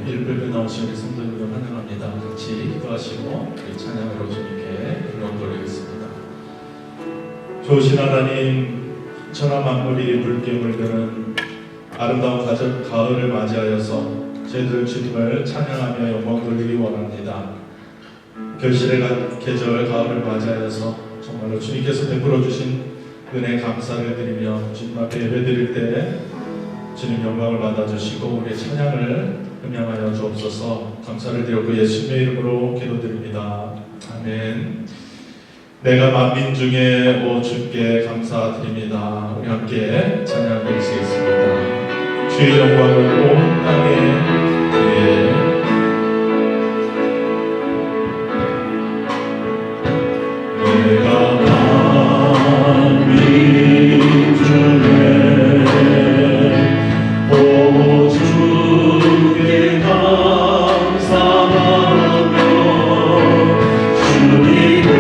일부에 나오신 우리 성도님을 환영합니다. 같이 기도하시고 우리 찬양으로 주님께 영광 돌리겠습니다. 좋으신 하나님, 천하 만물이 붉게 물드는 아름다운 가을을 맞이하여서 저희들 주님을 찬양하며 영광 돌리기 원합니다. 결실의 계절 가을을 맞이하여서 정말로 주님께서 베풀어 주신 은혜 감사를 드리며 주님 앞에 예배드릴 때 주님 영광을 받아주시고 우리의 찬양을 흠양하여 주옵소서. 감사를 드렸고 예수님의 이름으로 기도드립니다. 아멘. 내가 만민 중에 오 주께 감사드립니다. 우리 함께 찬양 드리시겠습니다. 주의 영광을 온 땅에 위에 내가 만민 중에 오 주께 감사하며 주님을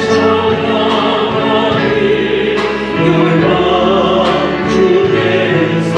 찬양하리 열방 중에서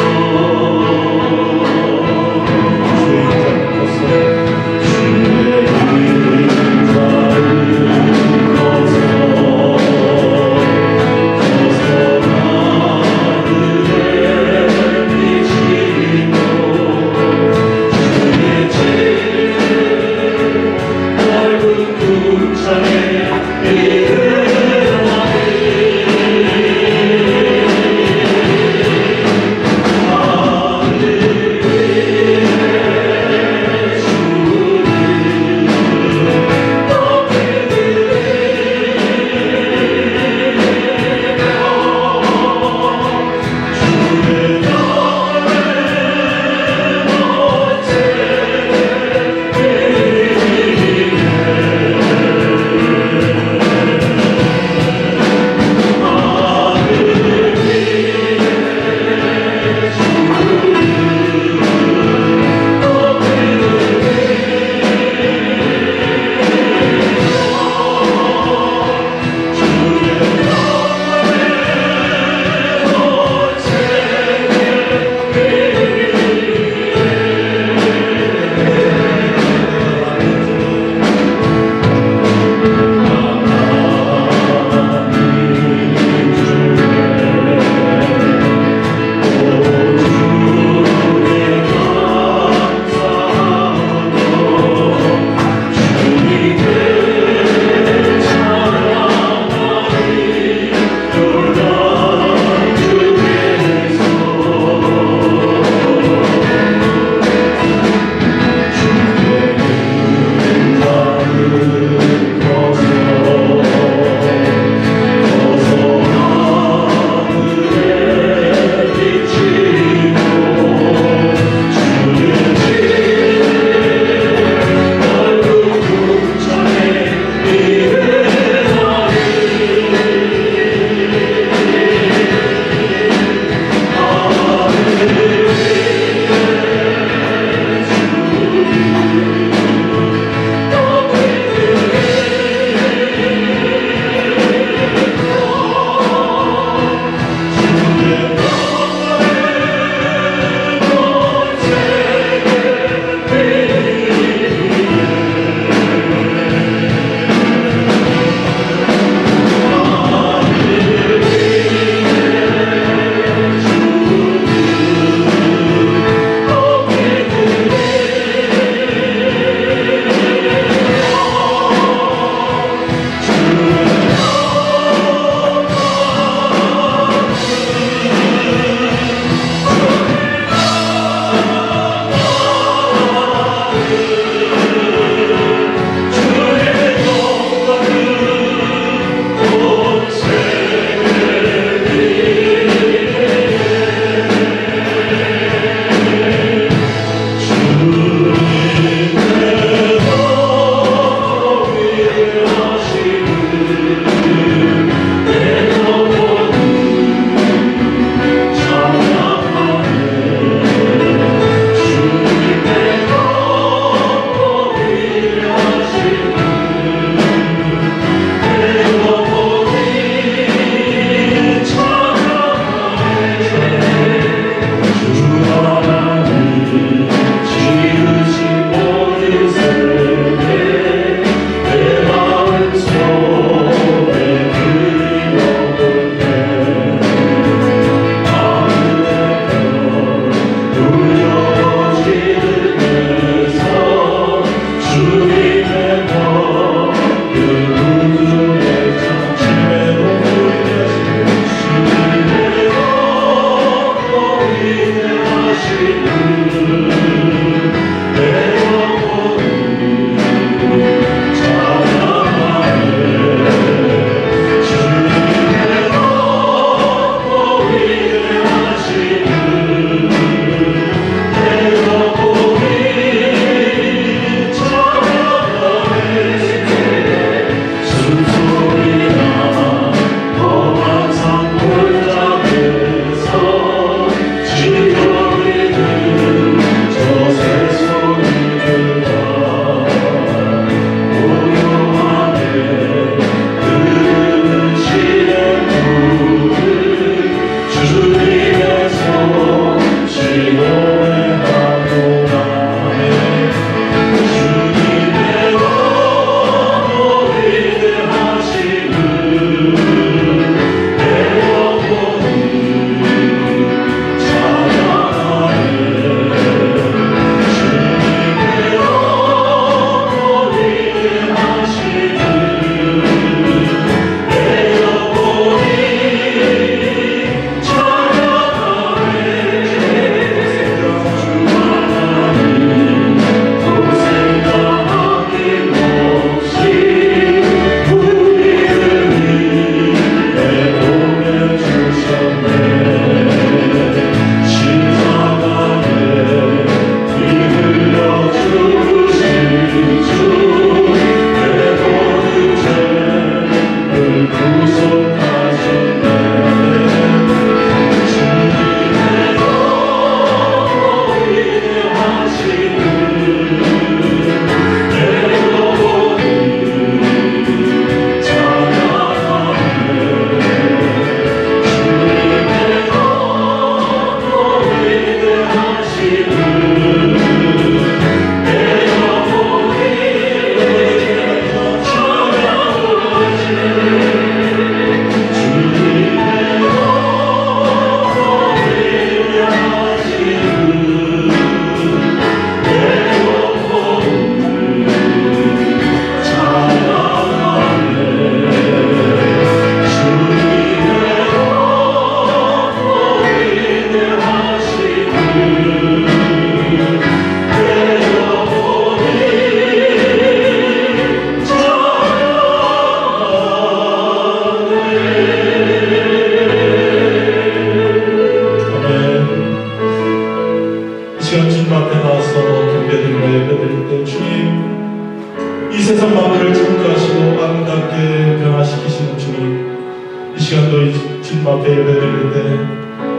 주님 앞에 예배드릴 때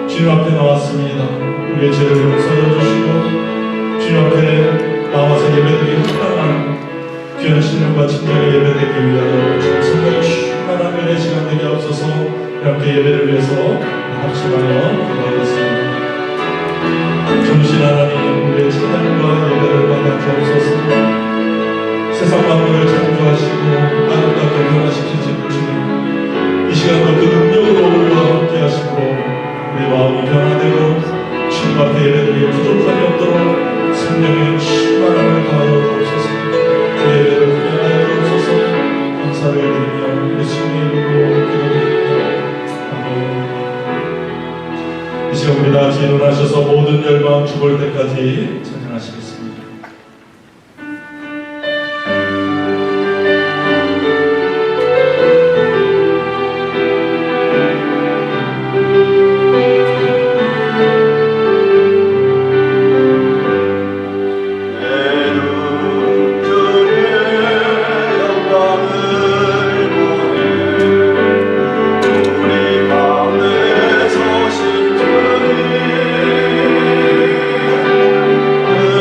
주님 앞에 나왔습니다. 우리의 죄를 용서해 주시고 주님 앞에 나와서 예배드리기 합당한 귀한 신령과 친절의 예배되기 위하여 주님 성령의 충만한 은혜 시간 되게 앞서서 함께 예배를 위해서 합심하여 기도하겠습니다. 정신 하나님, 우리의 찬양과 예배를 받아 주옵소서. 세상 만물을 창조하시고 아름답게 변화시키신 주님, 이 시간도 그 능력으로 우리와 함께 하시고 우리 마음이 변화되고 주님 앞에 예배드리기 부족함이 없도록 성령의 충만함을 가하여 주옵소서. 그 예배를 훈련하여 주옵소서. 감사를 드리며 예수님의 이름으로 기도드립니다. 아멘. 이 시간 우리 다 같이 일어나셔서 모든 열방 죽을 때까지 찬양하시겠습니다.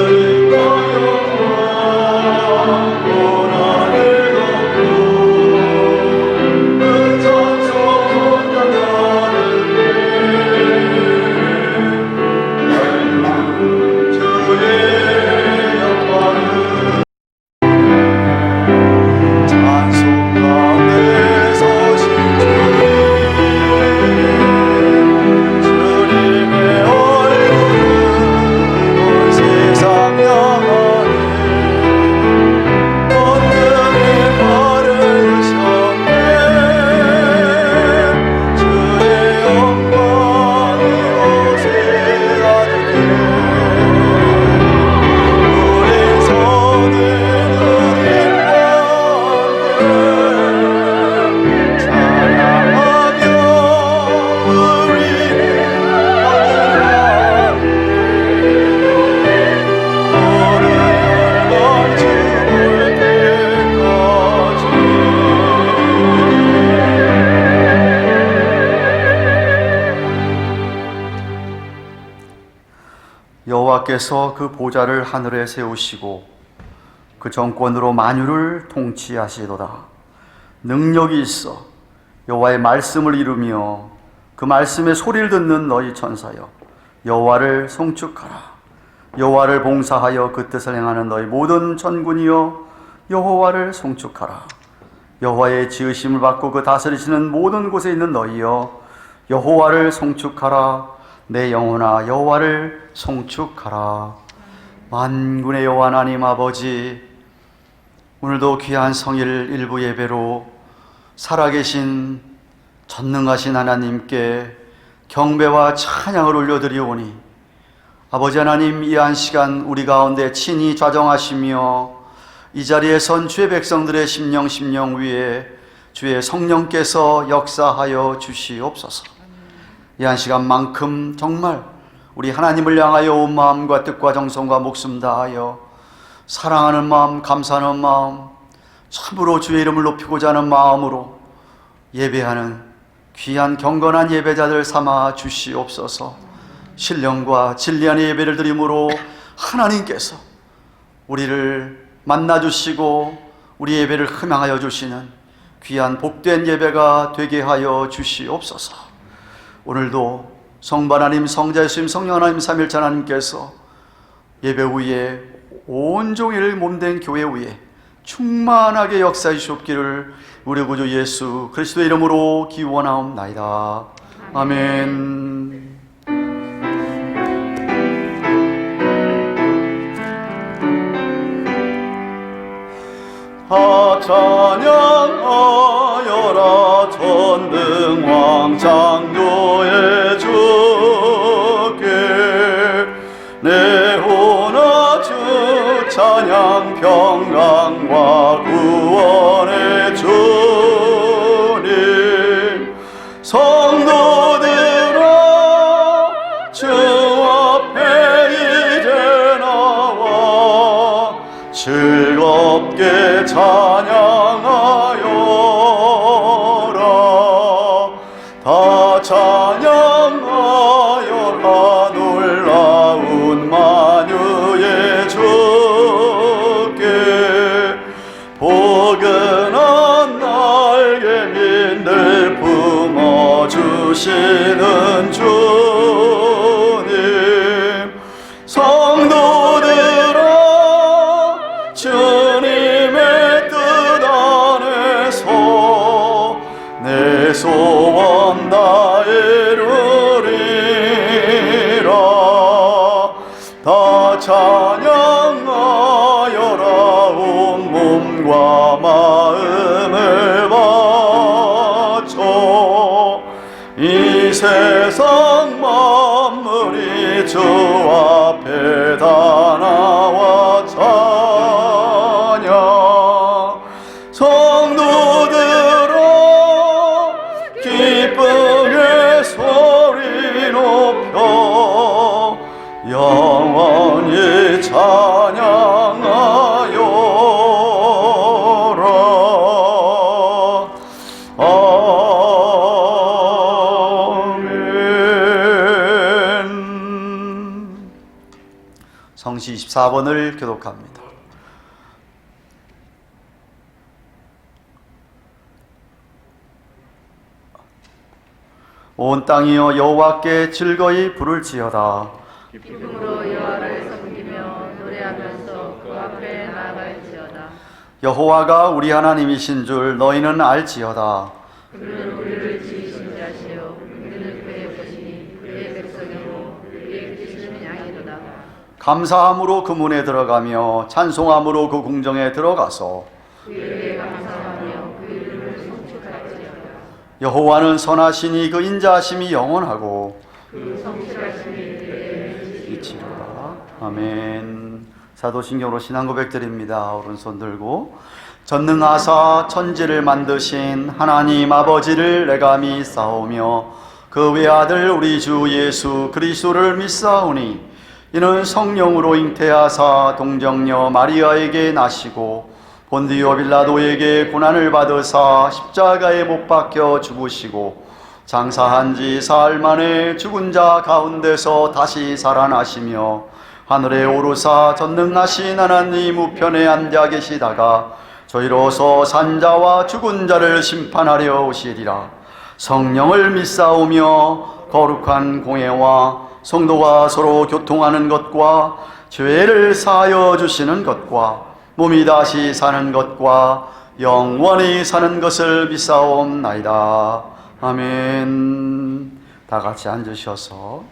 내 여호와께서 그 보좌를 하늘에 세우시고 그 정권으로 만유를 통치하시도다. 능력이 있어 여호와의 말씀을 이루며 그 말씀의 소리를 듣는 너희 천사여, 여호와를 송축하라. 여호와를 봉사하여 그 뜻을 행하는 너희 모든 천군이여, 여호와를 송축하라. 여호와의 지으심을 받고 그 다스리시는 모든 곳에 있는 너희여, 여호와를 송축하라. 내 영혼아 여호와를 송축하라. 만군의 여호와 하나님 아버지, 오늘도 귀한 성일 일부 예배로 살아계신 전능하신 하나님께 경배와 찬양을 올려드리오니, 아버지 하나님, 이 한 시간 우리 가운데 친히 좌정하시며 이 자리에 선 주의 백성들의 심령 위에 주의 성령께서 역사하여 주시옵소서. 이 한 시간만큼 정말 우리 하나님을 향하여 온 마음과 뜻과 정성과 목숨 다하여 사랑하는 마음, 감사하는 마음, 참으로 주의 이름을 높이고자 하는 마음으로 예배하는 귀한 경건한 예배자들 삼아 주시옵소서. 신령과 진리한 예배를 드림으로 하나님께서 우리를 만나주시고 우리 예배를 흠양하여 주시는 귀한 복된 예배가 되게 하여 주시옵소서. 오늘도 성부 하나님, 성자 예수님, 성령 하나님, 삼일체 하나님께서 예배 후에 온종일 몸된 교회 위에 충만하게 역사해 주시옵기를 우리 구주 예수 그리스도의 이름으로 기원하옵나이다. 아멘. 다 찬양하여라 전능왕 창조의 주께, 내 혼아 주 찬양 평강과 구원의 주님. 성도들아 주 앞에 이제 나와 즐겁게 찬양하여라. 다 찬양하여라 놀라운 만유의 주께. 포근한 날개민들 품어주시는 주님. 성도들아 주님의 뜻 안에서 내 소원 다 이루리라. 다 찬양하여라 온 몸과 마음을 바쳐. 이 세상 만물이 주 앞에 다 나와 찬양. 성도들아 기쁨의 소리 높여 영원히 찬양하여라. 아멘. 성시 24번을 교독합니다. 온 땅이여 여호와께 즐거이 부를지어다. 기쁨으로 여호와를 섬기며 노래하면서 그 앞에 나아갈지어다. 여호와가 우리 하나님이신 줄 너희는 알지어다. 그는 우리를 지으신 자시요 우리는 그의 것이니 그의 백성이요 그의 기르시는 양이로다. 감사함으로 그 문에 들어가며 찬송함으로 그 궁정에 들어가서 그에게 감사하며 그 이름을 송축할지어다. 여호와는 선하시니 그 인자하심이 영원하고 그 성실하심이 그에게 이치로다. 아멘. 사도신경으로 신앙 고백드립니다. 오른손 들고. 전능하사 천지를 만드신 하나님 아버지를 내가 믿사오며 그 외아들 우리 주 예수 그리스도를 믿사오니, 이는 성령으로 잉태하사 동정녀 마리아에게 나시고 본디오 빌라도에게 고난을 받으사 십자가에 못 박혀 죽으시고 장사한 지 사흘 만에 죽은 자 가운데서 다시 살아나시며 하늘에 오르사 전능하신 하나님 우편에 앉아 계시다가 저희로서 산자와 죽은 자를 심판하려 오시리라. 성령을 믿사오며 거룩한 공회와 성도가 서로 교통하는 것과 죄를 사하여 주시는 것과 몸이 다시 사는 것과 영원히 사는 것을 믿사옵나이다. 아멘. 다 같이 앉으셔서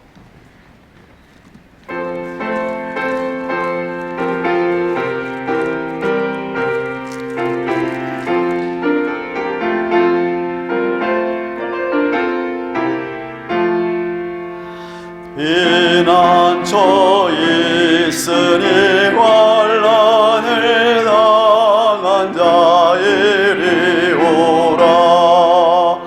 피난처 있으니 환난을 당한 자 이리 오라.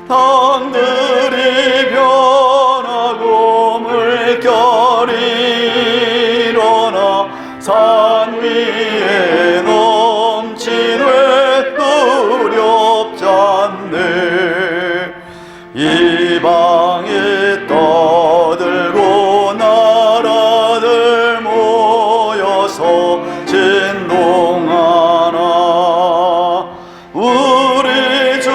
땅들이 변하고 물결이 일어나 산 위에 넘치네 두렵지 않네. 이방에 떠들고 나라들 모여서 진동하나. 우리 주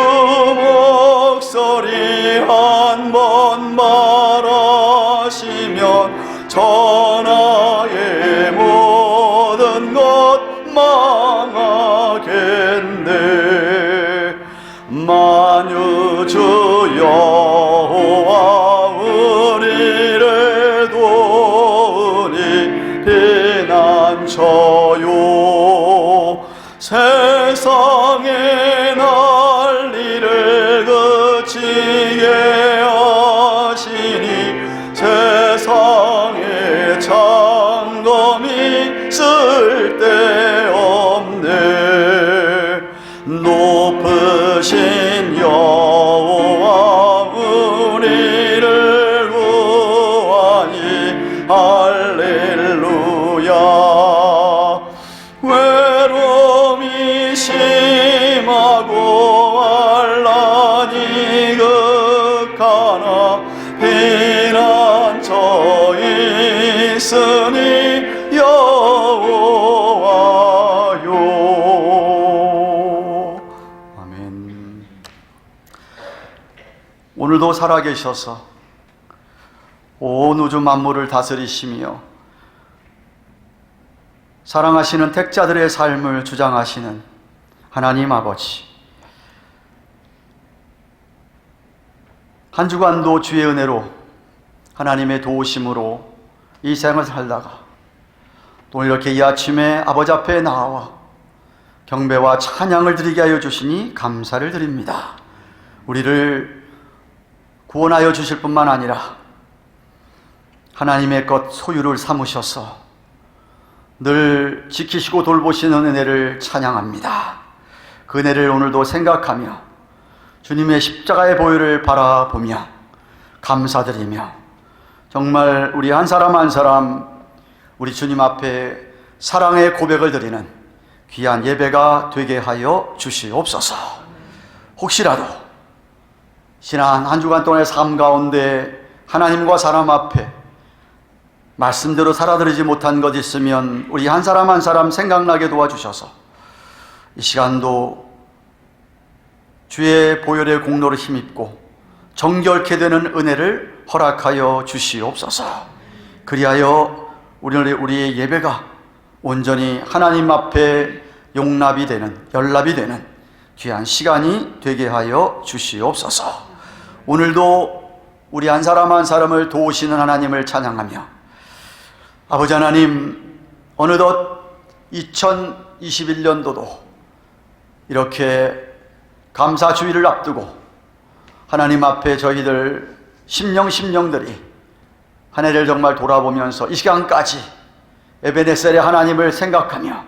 목소리 한 번 말하시면 천하의 모든 것 망하겠네. 만유주 여호와 우리를 도우니 피난처요. 세상의 난리를 그치게 하시니 세상의 창검이 쓸데없네. 높으신 여호와 우리를 구하니 할렐루야. 외로움이 심하고 환난이 극하나 피난처 있으니 여호와요. 아멘. 오늘도 살아계셔서 온 우주 만물을 다스리시며 사랑하시는 택자들의 삶을 주장하시는 하나님 아버지, 한 주간도 주의 은혜로 하나님의 도우심으로 이 생을 살다가 또 이렇게 이 아침에 아버지 앞에 나와 경배와 찬양을 드리게 하여 주시니 감사를 드립니다. 우리를 구원하여 주실 뿐만 아니라 하나님의 것 소유를 삼으셔서 늘 지키시고 돌보시는 은혜를 찬양합니다. 그 은혜를 오늘도 생각하며 주님의 십자가의 보혈을 바라보며 감사드리며 정말 우리 한 사람 한 사람 우리 주님 앞에 사랑의 고백을 드리는 귀한 예배가 되게 하여 주시옵소서. 혹시라도 지난 한 주간 동안의 삶 가운데 하나님과 사람 앞에 말씀대로 살아드리지 못한 것 있으면 우리 한 사람 한 사람 생각나게 도와주셔서 이 시간도 주의 보혈의 공로를 힘입고 정결케 되는 은혜를 허락하여 주시옵소서. 그리하여 우리의 예배가 온전히 하나님 앞에 용납이 되는, 연락이 되는 귀한 시간이 되게 하여 주시옵소서. 오늘도 우리 한 사람 한 사람을 도우시는 하나님을 찬양하며 아버지 하나님, 어느덧 2021년도도 이렇게 감사주의를 앞두고 하나님 앞에 저희들 심령들이 한 해를 정말 돌아보면서 이 시간까지 에베네셀의 하나님을 생각하며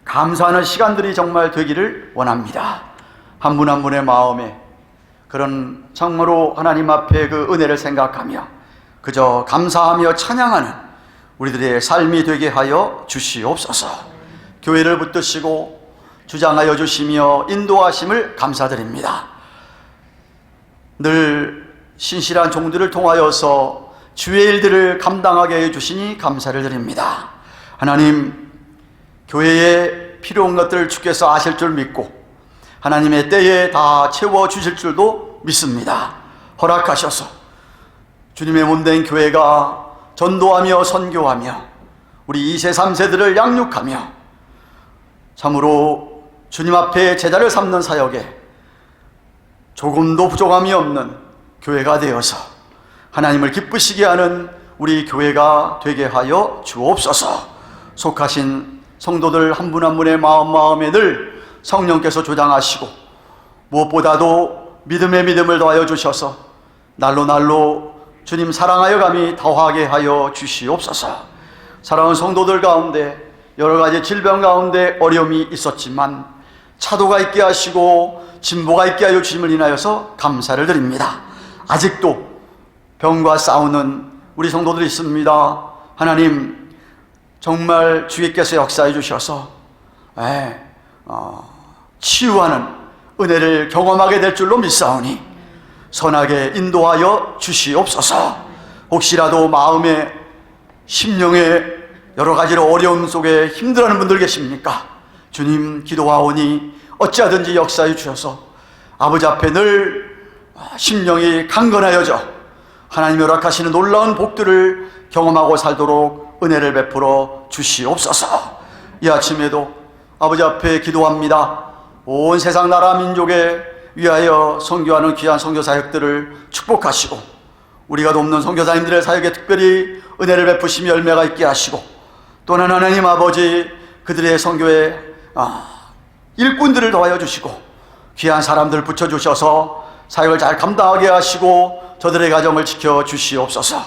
감사하는 시간들이 정말 되기를 원합니다. 한 분 한 분의 마음에 그런 정말로 하나님 앞에 그 은혜를 생각하며 그저 감사하며 찬양하는 우리들의 삶이 되게 하여 주시옵소서. 교회를 붙드시고 주장하여 주시며 인도하심을 감사드립니다. 늘 신실한 종들을 통하여서 주의 일들을 감당하게 해주시니 감사를 드립니다. 하나님, 교회에 필요한 것들을 주께서 아실 줄 믿고 하나님의 때에 다 채워주실 줄도 믿습니다. 허락하셔서 주님의 몸된 교회가 전도하며 선교하며 우리 2세 3세들을 양육하며 참으로 주님 앞에 제자를 삼는 사역에 조금도 부족함이 없는 교회가 되어서 하나님을 기쁘시게 하는 우리 교회가 되게 하여 주옵소서. 속하신 성도들 한 분 한 분의 마음에 늘 성령께서 조장하시고 무엇보다도 믿음의 믿음을 더하여 주셔서 날로 주님 사랑하여 감히 더하게 하여 주시옵소서. 사랑하는 성도들 가운데 여러 가지 질병 가운데 어려움이 있었지만 차도가 있게 하시고 진보가 있게 하여 주심을 인하여서 감사를 드립니다. 아직도 병과 싸우는 우리 성도들이 있습니다. 하나님 정말 주께서 역사해 주셔서 치유하는 은혜를 경험하게 될 줄로 믿사오니 선하게 인도하여 주시옵소서. 혹시라도 마음에 심령에 여러 가지로 어려움 속에 힘들어하는 분들 계십니까? 주님 기도하오니 어찌하든지 역사해 주셔서 아버지 앞에 늘 심령이 강건하여져 하나님이 허락하시는 놀라운 복들을 경험하고 살도록 은혜를 베풀어 주시옵소서. 이 아침에도 아버지 앞에 기도합니다. 온 세상 나라 민족에 위하여 선교하는 귀한 선교 사역들을 축복하시고 우리가 돕는 선교사님들의 사역에 특별히 은혜를 베푸시며 열매가 있게 하시고 또한 하나님 아버지 그들의 선교에 일꾼들을 더하여 주시고 귀한 사람들 붙여주셔서 사역을 잘 감당하게 하시고 저들의 가정을 지켜 주시옵소서.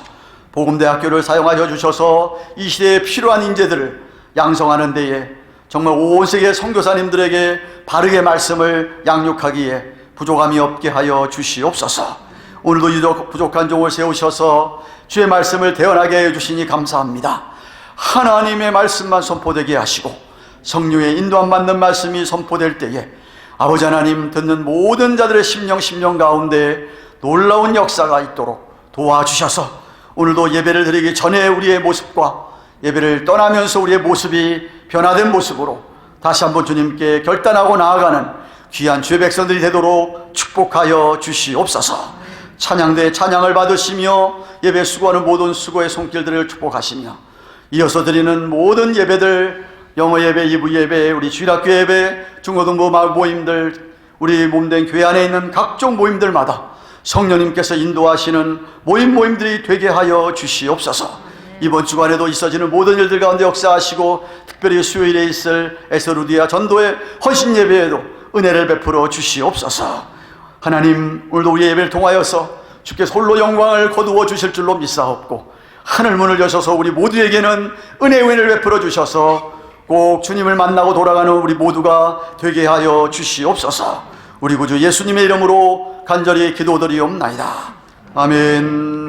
복음대학교를 사용하여 주셔서 이 시대에 필요한 인재들을 양성하는 데에 정말 온 세계 선교사님들에게 바르게 말씀을 양육하기에 부족함이 없게 하여 주시옵소서. 오늘도 유독 부족한 종을 세우셔서 주의 말씀을 대언하게 해주시니 감사합니다. 하나님의 말씀만 선포되게 하시고 성령의 인도함 받는 말씀이 선포될 때에 아버지 하나님 듣는 모든 자들의 심령 가운데 놀라운 역사가 있도록 도와주셔서 오늘도 예배를 드리기 전에 우리의 모습과 예배를 떠나면서 우리의 모습이 변화된 모습으로 다시 한번 주님께 결단하고 나아가는 귀한 주의 백성들이 되도록 축복하여 주시옵소서. 찬양대 찬양을 받으시며 예배 수고하는 모든 수고의 손길들을 축복하시며 이어서 드리는 모든 예배들 영어 예배, 2부 예배, 우리 주일학교 예배, 중고등부 모임들, 우리 몸된 교회 안에 있는 각종 모임들마다 성령님께서 인도하시는 모임들이 되게 하여 주시옵소서. 이번 주간에도 있어지는 모든 일들 가운데 역사하시고 특별히 수요일에 있을 에스루디아 전도의 헌신 예배에도 은혜를 베풀어 주시옵소서. 하나님 오늘도 우리의 예배를 통하여서 주께서 홀로 영광을 거두어 주실 줄로 믿사옵고 하늘 문을 여셔서 우리 모두에게는 은혜를 베풀어 주셔서 꼭 주님을 만나고 돌아가는 우리 모두가 되게 하여 주시옵소서. 우리 구주 예수님의 이름으로 간절히 기도드리옵나이다. 아멘.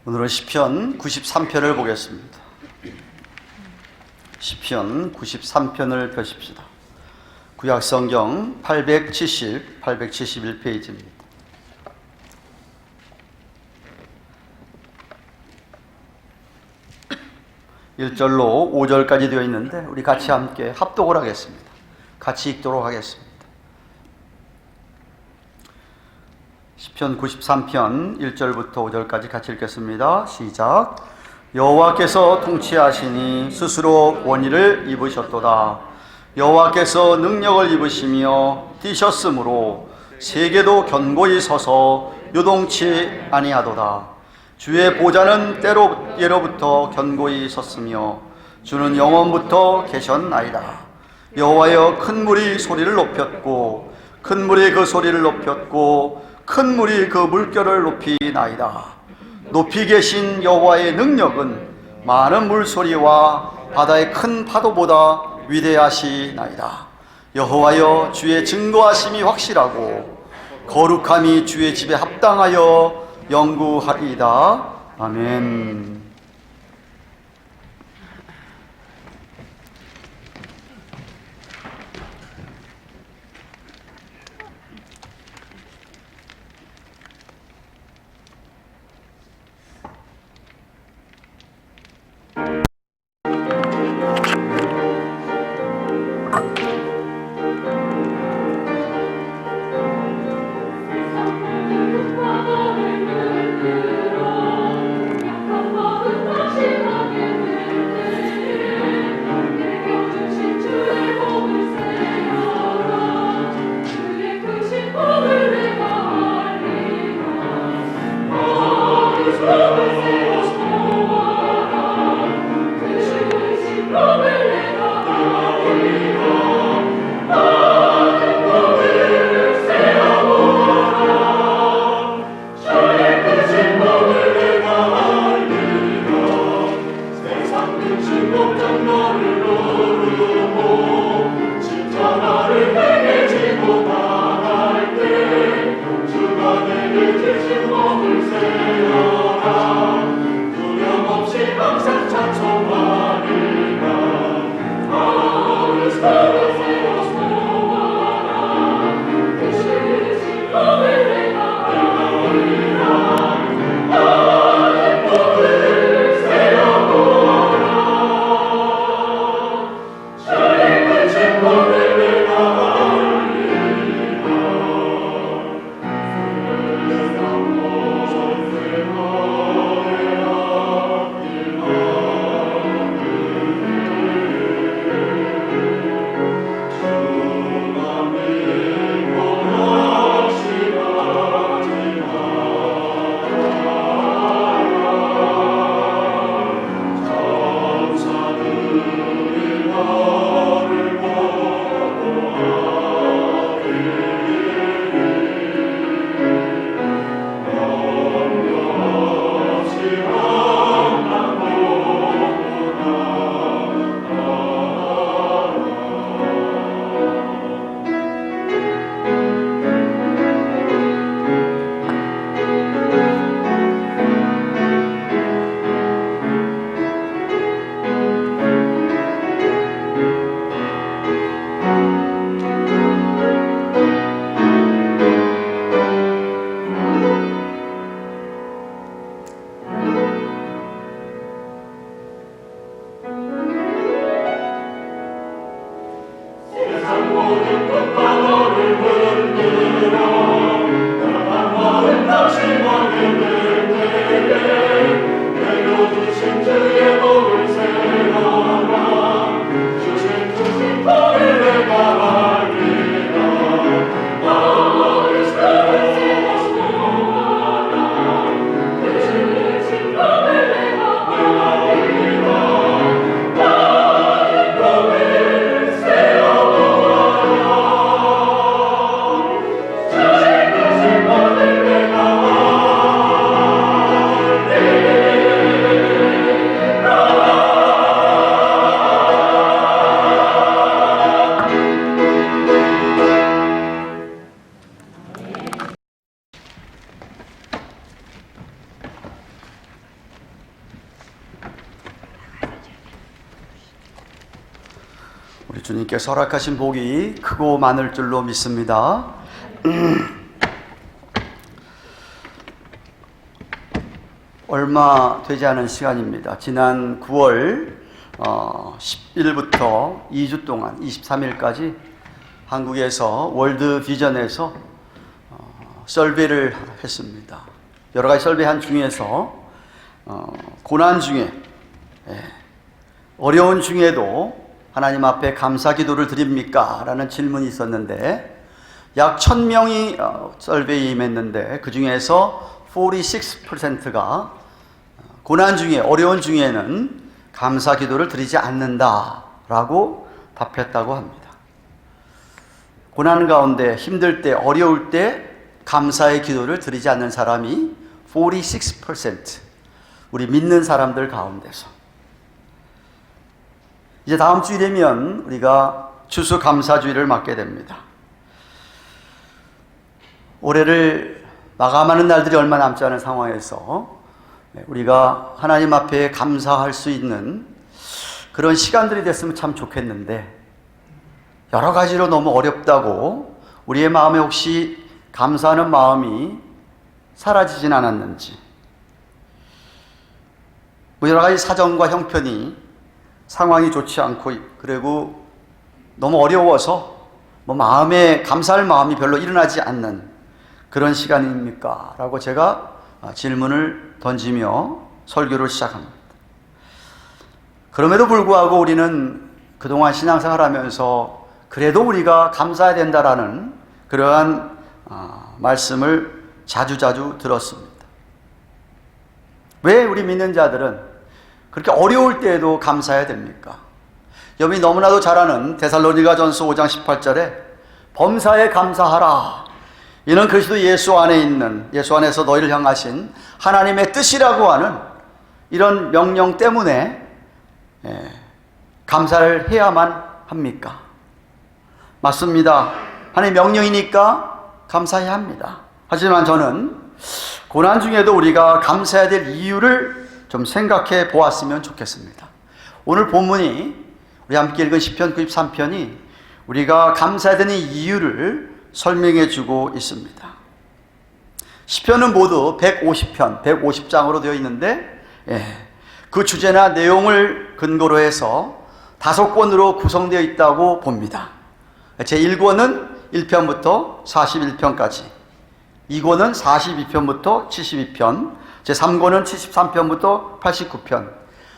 오늘은 시편 93편을 보겠습니다. 시편 93편을 펴십시다. 구약성경 871페이지입니다. (1절로) (5절까지) 되어 있는데 우리 같이 함께 합독을 하겠습니다. 같이 읽도록 하겠습니다. 시편 93편 1절부터 5절까지 같이 읽겠습니다. 시작. 여호와께서 통치하시니 스스로 원의를 입으셨도다. 여호와께서 능력을 입으시며 뛰셨으므로 세계도 견고히 서서 요동치 아니하도다. 주의 보좌는 예로부터 견고히 섰으며 주는 영원부터 계셨나이다. 여호와여 큰 물이 소리를 높였고 큰 물이 그 소리를 높였고 큰 물이 그 물결을 높이나이다. 높이 계신 여호와의 능력은 많은 물소리와 바다의 큰 파도보다 위대하시나이다. 여호와여, 주의 증거하심이 확실하고 거룩함이 주의 집에 합당하여 영구하리이다. 아멘. 우리 주님께서 허락하신 복이 크고 많을 줄로 믿습니다. 얼마 되지 않은 시간입니다. 지난 9월 10일부터 2주 동안 23일까지 한국에서 월드 비전에서 설교를 했습니다. 여러 가지 설교한 중에서 고난 중에 어려운 중에도 하나님 앞에 감사 기도를 드립니까? 라는 질문이 있었는데 약 1000명이 설교에 임했는데 그 중에서 46%가 고난 중에 어려운 중에는 감사 기도를 드리지 않는다라고 답했다고 합니다. 고난 가운데 힘들 때 어려울 때 감사의 기도를 드리지 않는 사람이 46%, 우리 믿는 사람들 가운데서 이제 다음 주일이면 우리가 추수감사주일을 맞게 됩니다. 올해를 마감하는 날들이 얼마 남지 않은 상황에서 우리가 하나님 앞에 감사할 수 있는 그런 시간들이 됐으면 참 좋겠는데, 여러 가지로 너무 어렵다고 우리의 마음에 혹시 감사하는 마음이 사라지진 않았는지, 여러 가지 사정과 형편이 상황이 좋지 않고, 그리고 너무 어려워서 마음에 감사할 마음이 별로 일어나지 않는 그런 시간입니까? 라고 제가 질문을 던지며 설교를 시작합니다. 그럼에도 불구하고 우리는 그동안 신앙생활하면서 그래도 우리가 감사해야 된다라는 그러한 말씀을 자주자주 들었습니다. 왜 우리 믿는 자들은 그렇게 어려울 때에도 감사해야 됩니까? 여러분이 너무나도 잘 아는 데살로니가전서 5장 18절에 범사에 감사하라, 이는 그리스도 예수 안에 있는, 예수 안에서 너희를 향하신 하나님의 뜻이라고 하는 이런 명령 때문에 감사를 해야만 합니까? 맞습니다. 하나님의 명령이니까 감사해야 합니다. 하지만 저는 고난 중에도 우리가 감사해야 될 이유를 좀 생각해 보았으면 좋겠습니다. 오늘 본문이, 우리 함께 읽은 시편 93편이 우리가 감사해야 되는 이유를 설명해 주고 있습니다. 시편은 모두 150편, 150장으로 되어 있는데, 그 주제나 내용을 근거로 해서 5권으로 구성되어 있다고 봅니다. 제1권은 1편부터 41편까지, 2권은 42편부터 72편, 제3권은 73편부터 89편,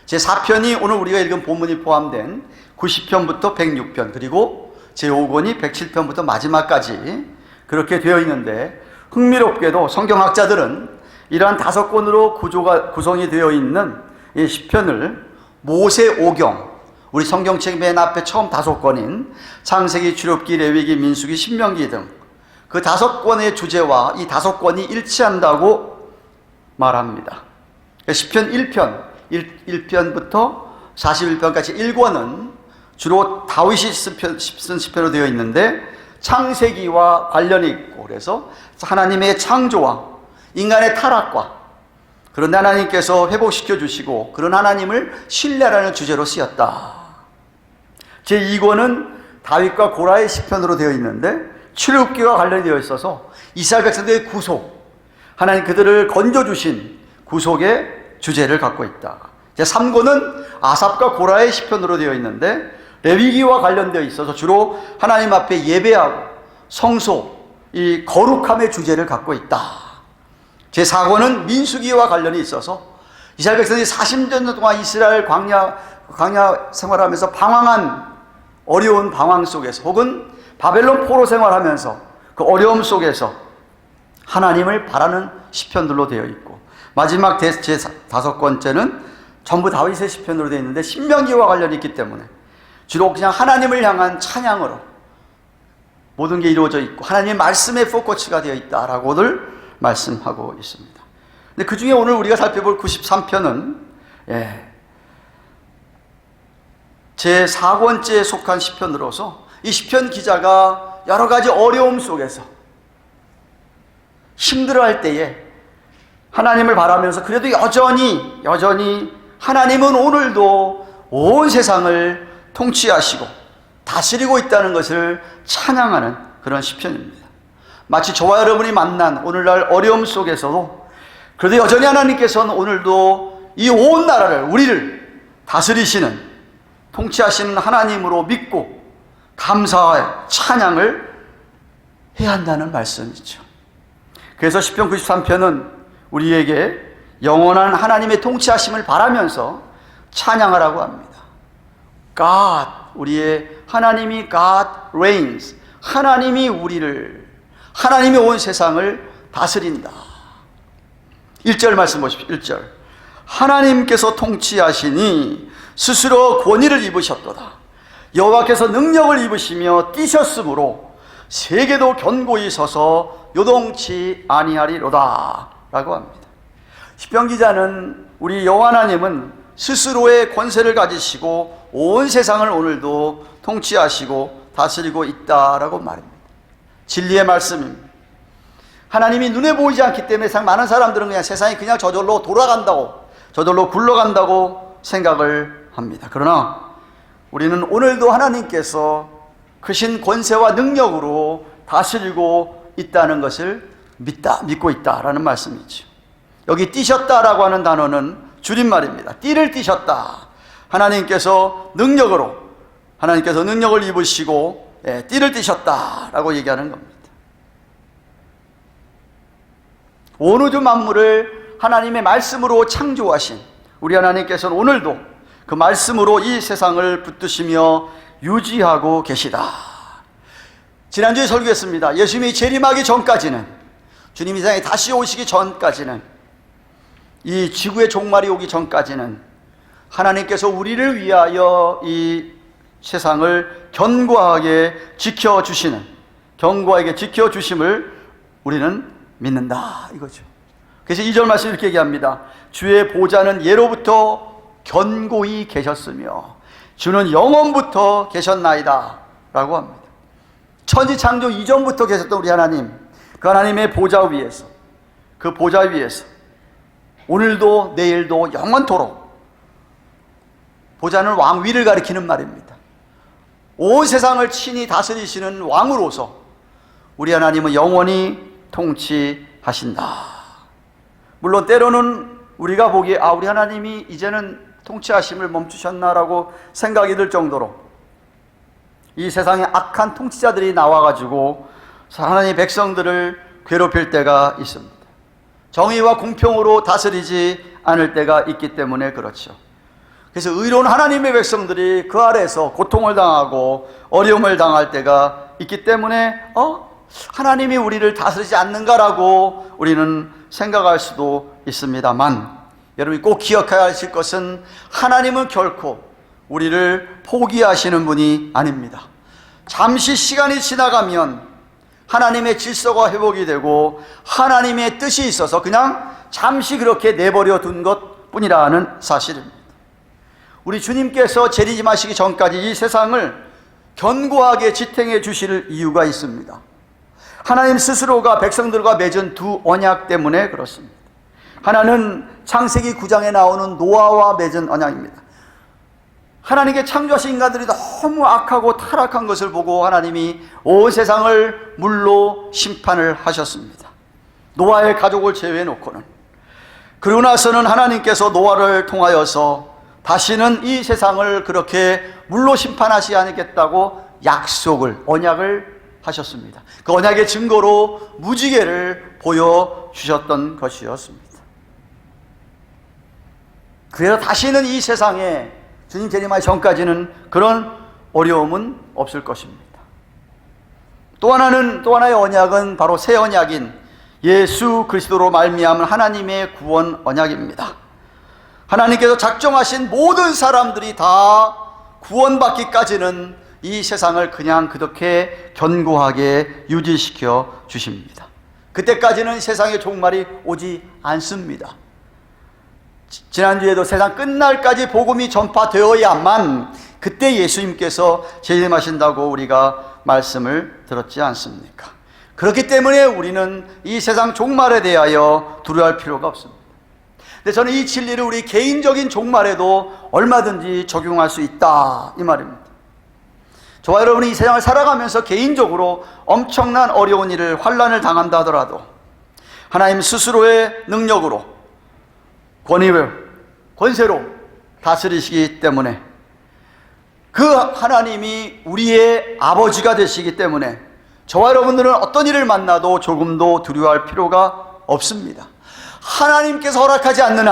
제4편이 오늘 우리가 읽은 본문이 포함된 90편부터 106편, 그리고 제5권이 107편부터 마지막까지 그렇게 되어 있는데, 흥미롭게도 성경학자들은 이러한 5권으로 구성이 되어 있는 이 시편을 모세오경, 우리 성경책 맨 앞에 처음 5권인 창세기, 출애굽기, 레위기, 민수기, 신명기 등 그 5권의 주제와 이 5권이 일치한다고 말합니다. 시편 1편부터 41편까지 1권은 주로 다윗이 쓴 시편으로 되어 있는데 창세기와 관련이 있고, 그래서 하나님의 창조와 인간의 타락과, 그런데 하나님께서 회복시켜 주시고 그런 하나님을 신뢰하라는 주제로 쓰였다. 제2권은 다윗과 고라의 시편으로 되어 있는데 출애굽기와 관련이 되어 있어서 이스라엘 백성들의 구속, 하나님 그들을 건져주신 구속의 주제를 갖고 있다. 제3권은 아삽과 고라의 시편으로 되어 있는데 레위기와 관련되어 있어서 주로 하나님 앞에 예배하고 성소, 이 거룩함의 주제를 갖고 있다. 제4권은 민수기와 관련이 있어서 이스라엘 백성들이 40년 동안 이스라엘 광야 생활하면서 방황한 어려운 방황 속에서, 혹은 바벨론 포로 생활하면서 그 어려움 속에서 하나님을 바라는 시편들로 되어 있고, 마지막 제5권째는 전부 다윗의 시편으로 되어 있는데 신명기와 관련이 있기 때문에 주로 그냥 하나님을 향한 찬양으로 모든 게 이루어져 있고 하나님의 말씀에 포커스가 되어 있다라고들 말씀하고 있습니다. 근데 그 중에 오늘 우리가 살펴볼 93편은 제4권째에 속한 시편으로서 이 시편 기자가 여러 가지 어려움 속에서 힘들어할 때에 하나님을 바라면서 그래도 여전히 하나님은 오늘도 온 세상을 통치하시고 다스리고 있다는 것을 찬양하는 그런 시편입니다. 마치 저와 여러분이 만난 오늘날 어려움 속에서도 그래도 여전히 하나님께서는 오늘도 이 온 나라를, 우리를 다스리시는, 통치하시는 하나님으로 믿고 감사의 찬양을 해야 한다는 말씀이죠. 그래서 시편 93편은 우리에게 영원한 하나님의 통치하심을 바라면서 찬양하라고 합니다. God, 우리의 하나님이 God reigns, 하나님이 하나님이 온 세상을 다스린다. 1절 말씀 보십시오. 1절, 하나님께서 통치하시니 스스로 권위를 입으셨도다. 여호와께서 능력을 입으시며 뛰셨으므로 세계도 견고히 서서 요동치 아니하리로다 라고 합니다. 시편 기자는 우리 여호와 하나님은 스스로의 권세를 가지시고 온 세상을 오늘도 통치하시고 다스리고 있다라고 말입니다. 진리의 말씀입니다. 하나님이 눈에 보이지 않기 때문에 많은 사람들은 그냥 세상이 그냥 저절로 돌아간다고, 저절로 굴러간다고 생각을 합니다. 그러나 우리는 오늘도 하나님께서 크신 권세와 능력으로 다스리고 있다는 것을 믿고 있다라는 말씀이죠. 여기 띠셨다라고 하는 단어는 줄임말입니다. 띠를 띠셨다. 하나님께서 능력을 입으시고 띠를 띠셨다라고 얘기하는 겁니다. 온 우주 만물을 하나님의 말씀으로 창조하신 우리 하나님께서는 오늘도 그 말씀으로 이 세상을 붙드시며 유지하고 계시다. 지난주에 설교했습니다. 예수님이 재림하기 전까지는, 주님 이 세상에 다시 오시기 전까지는, 이 지구의 종말이 오기 전까지는 하나님께서 우리를 위하여 이 세상을 견고하게 지켜주심을 우리는 믿는다 이거죠. 그래서 2절 말씀 이렇게 얘기합니다. 주의 보좌는 예로부터 견고히 계셨으며 주는 영원부터 계셨나이다 라고 합니다. 천지창조 이전부터 계셨던 우리 하나님, 그 하나님의 보좌 위에서, 그 보좌 위에서 오늘도 내일도 영원토록, 보좌는 왕위를 가리키는 말입니다. 온 세상을 친히 다스리시는 왕으로서 우리 하나님은 영원히 통치하신다. 물론 때로는 우리가 보기에 우리 하나님이 이제는 통치하심을 멈추셨나라고 생각이 들 정도로 이 세상에 악한 통치자들이 나와가지고 하나님의 백성들을 괴롭힐 때가 있습니다. 정의와 공평으로 다스리지 않을 때가 있기 때문에 그렇죠. 그래서 의로운 하나님의 백성들이 그 아래에서 고통을 당하고 어려움을 당할 때가 있기 때문에 하나님이 우리를 다스리지 않는가라고 우리는 생각할 수도 있습니다만, 여러분이 꼭 기억해야 하실 것은 하나님은 결코 우리를 포기하시는 분이 아닙니다. 잠시 시간이 지나가면 하나님의 질서가 회복이 되고 하나님의 뜻이 있어서 그냥 잠시 그렇게 내버려 둔 것뿐이라는 사실입니다. 우리 주님께서 재림하시기 전까지 이 세상을 견고하게 지탱해 주실 이유가 있습니다. 하나님 스스로가 백성들과 맺은 두 언약 때문에 그렇습니다. 하나는 창세기 9장에 나오는 노아와 맺은 언약입니다. 하나님께 창조하신 인간들이 너무 악하고 타락한 것을 보고 하나님이 온 세상을 물로 심판을 하셨습니다. 노아의 가족을 제외해 놓고는. 그러고 나서는 하나님께서 노아를 통하여서 다시는 이 세상을 그렇게 물로 심판하지 않겠다고 언약을 하셨습니다. 그 언약의 증거로 무지개를 보여주셨던 것이었습니다. 그래서 다시는 이 세상에 주님 재림하기 전까지는 그런 어려움은 없을 것입니다. 또 하나의 언약은 바로 새 언약인 예수 그리스도로 말미암은 하나님의 구원 언약입니다. 하나님께서 작정하신 모든 사람들이 다 구원받기까지는 이 세상을 그냥 그렇게 견고하게 유지시켜 주십니다. 그때까지는 세상의 종말이 오지 않습니다. 지난주에도 세상 끝날까지 복음이 전파되어야만 그때 예수님께서 재림하신다고 우리가 말씀을 들었지 않습니까? 그렇기 때문에 우리는 이 세상 종말에 대하여 두려워할 필요가 없습니다. 근데 저는 이 진리를 우리 개인적인 종말에도 얼마든지 적용할 수 있다 이 말입니다. 저와 여러분이 이 세상을 살아가면서 개인적으로 엄청난 어려운 일을, 환난을 당한다 하더라도 하나님 스스로의 능력으로, 권세로 다스리시기 때문에, 그 하나님이 우리의 아버지가 되시기 때문에 저와 여러분들은 어떤 일을 만나도 조금도 두려워할 필요가 없습니다. 하나님께서 허락하지 않는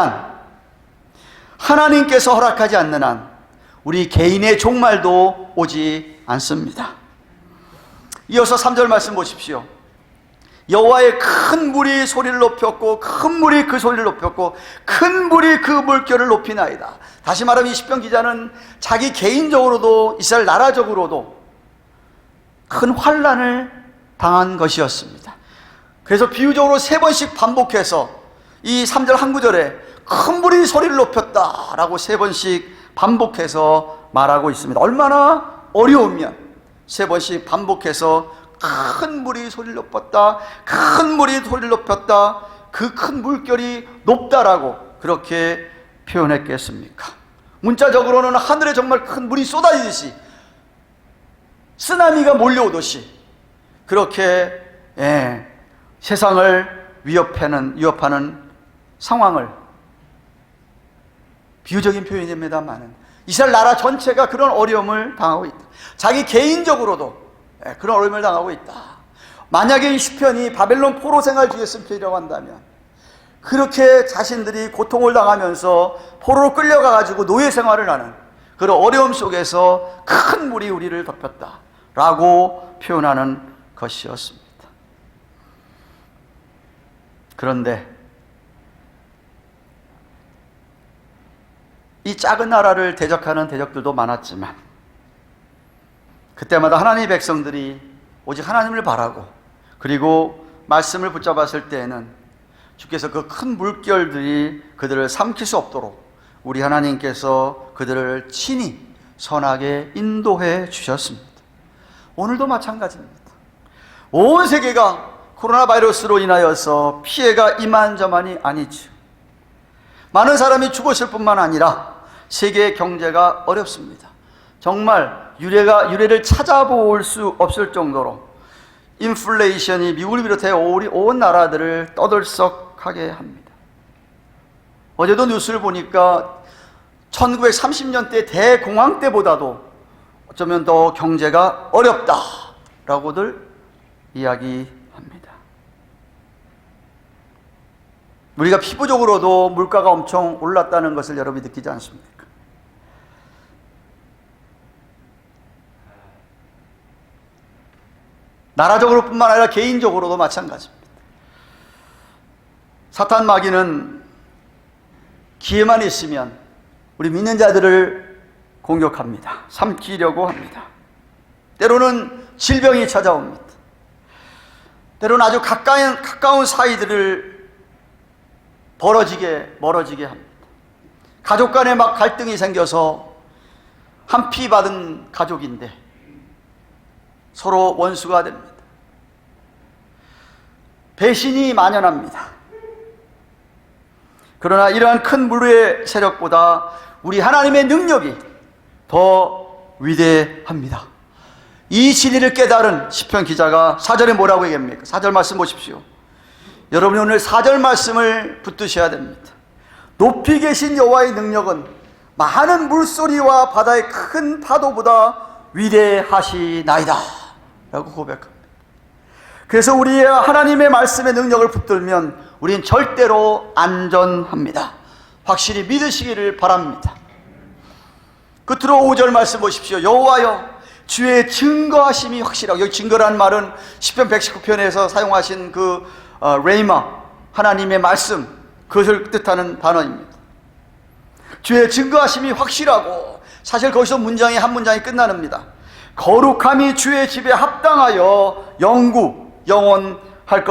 한 우리 개인의 종말도 오지 않습니다. 이어서 3절 말씀 보십시오. 여호와의 큰 물이 소리를 높였고 큰 물이 그 소리를 높였고 큰 물이 그 물결을 높이나이다. 다시 말하면 이 시편 기자는 자기 개인적으로도 이스라엘 나라적으로도 큰 환난을 당한 것이었습니다. 그래서 비유적으로 3번씩 반복해서 이 3절 한 구절에 큰 물이 소리를 높였다라고 3번씩 반복해서 말하고 있습니다. 얼마나 어려우면 세 번씩 반복해서 큰 물이 소리를 높였다, 큰 물이 소리를 높였다, 그 큰 물결이 높다라고 그렇게 표현했겠습니까? 문자적으로는 하늘에 정말 큰 물이 쏟아지듯이, 쓰나미가 몰려오듯이 그렇게 세상을 위협하는 상황을, 비유적인 표현입니다만 이스라엘 나라 전체가 그런 어려움을 당하고 있다. 자기 개인적으로도 그런 어려움을 당하고 있다. 만약에 이 시편이 바벨론 포로 생활 중에 쓴 편이라고 한다면, 그렇게 자신들이 고통을 당하면서 포로로 끌려가 가지고 노예 생활을 하는 그런 어려움 속에서 큰 물이 우리를 덮였다 라고 표현하는 것이었습니다. 그런데 이 작은 나라를 대적하는 대적들도 많았지만, 그때마다 하나님의 백성들이 오직 하나님을 바라고 그리고 말씀을 붙잡았을 때에는 주께서 그 큰 물결들이 그들을 삼킬 수 없도록 우리 하나님께서 그들을 친히 선하게 인도해 주셨습니다. 오늘도 마찬가지입니다. 온 세계가 코로나 바이러스로 인하여서 피해가 이만저만이 아니죠. 많은 사람이 죽었을 뿐만 아니라 세계의 경제가 어렵습니다. 정말 유례를 찾아볼 수 없을 정도로 인플레이션이 미국을 비롯해 온 나라들을 떠들썩하게 합니다. 어제도 뉴스를 보니까 1930년대 대공황 때보다도 어쩌면 더 경제가 어렵다라고들 이야기합니다. 우리가 피부적으로도 물가가 엄청 올랐다는 것을 여러분이 느끼지 않습니까? 나라적으로 뿐만 아니라 개인적으로도 마찬가지입니다. 사탄 마귀는 기회만 있으면 우리 믿는 자들을 공격합니다. 삼키려고 합니다. 때로는 질병이 찾아옵니다. 때로는 아주 가까운 사이들을 멀어지게 합니다. 가족 간에 막 갈등이 생겨서 한 피 받은 가족인데 서로 원수가 됩니다. 배신이 만연합니다. 그러나 이러한 큰 물의 세력보다 우리 하나님의 능력이 더 위대합니다. 이 진리를 깨달은 시편 기자가 4절에 뭐라고 얘기합니까? 4절 말씀 보십시오. 여러분이 오늘 4절 말씀을 붙드셔야 됩니다. 높이 계신 여호와의 능력은 많은 물소리와 바다의 큰 파도보다 위대하시나이다 라고 고백합니다. 그래서 우리의 하나님의 말씀의 능력을 붙들면 우리는 절대로 안전합니다. 확실히 믿으시기를 바랍니다. 끝으로 5절 말씀 보십시오. 여호와여 주의 증거하심이 확실하고, 여기 증거라는 말은 시편 119편에서 사용하신 그 레이마, 하나님의 말씀, 그것을 뜻하는 단어입니다. 주의 증거하심이 확실하고, 사실 거기서 한 문장이 끝납니다. 거룩함이 주의 집에 합당하여 영원할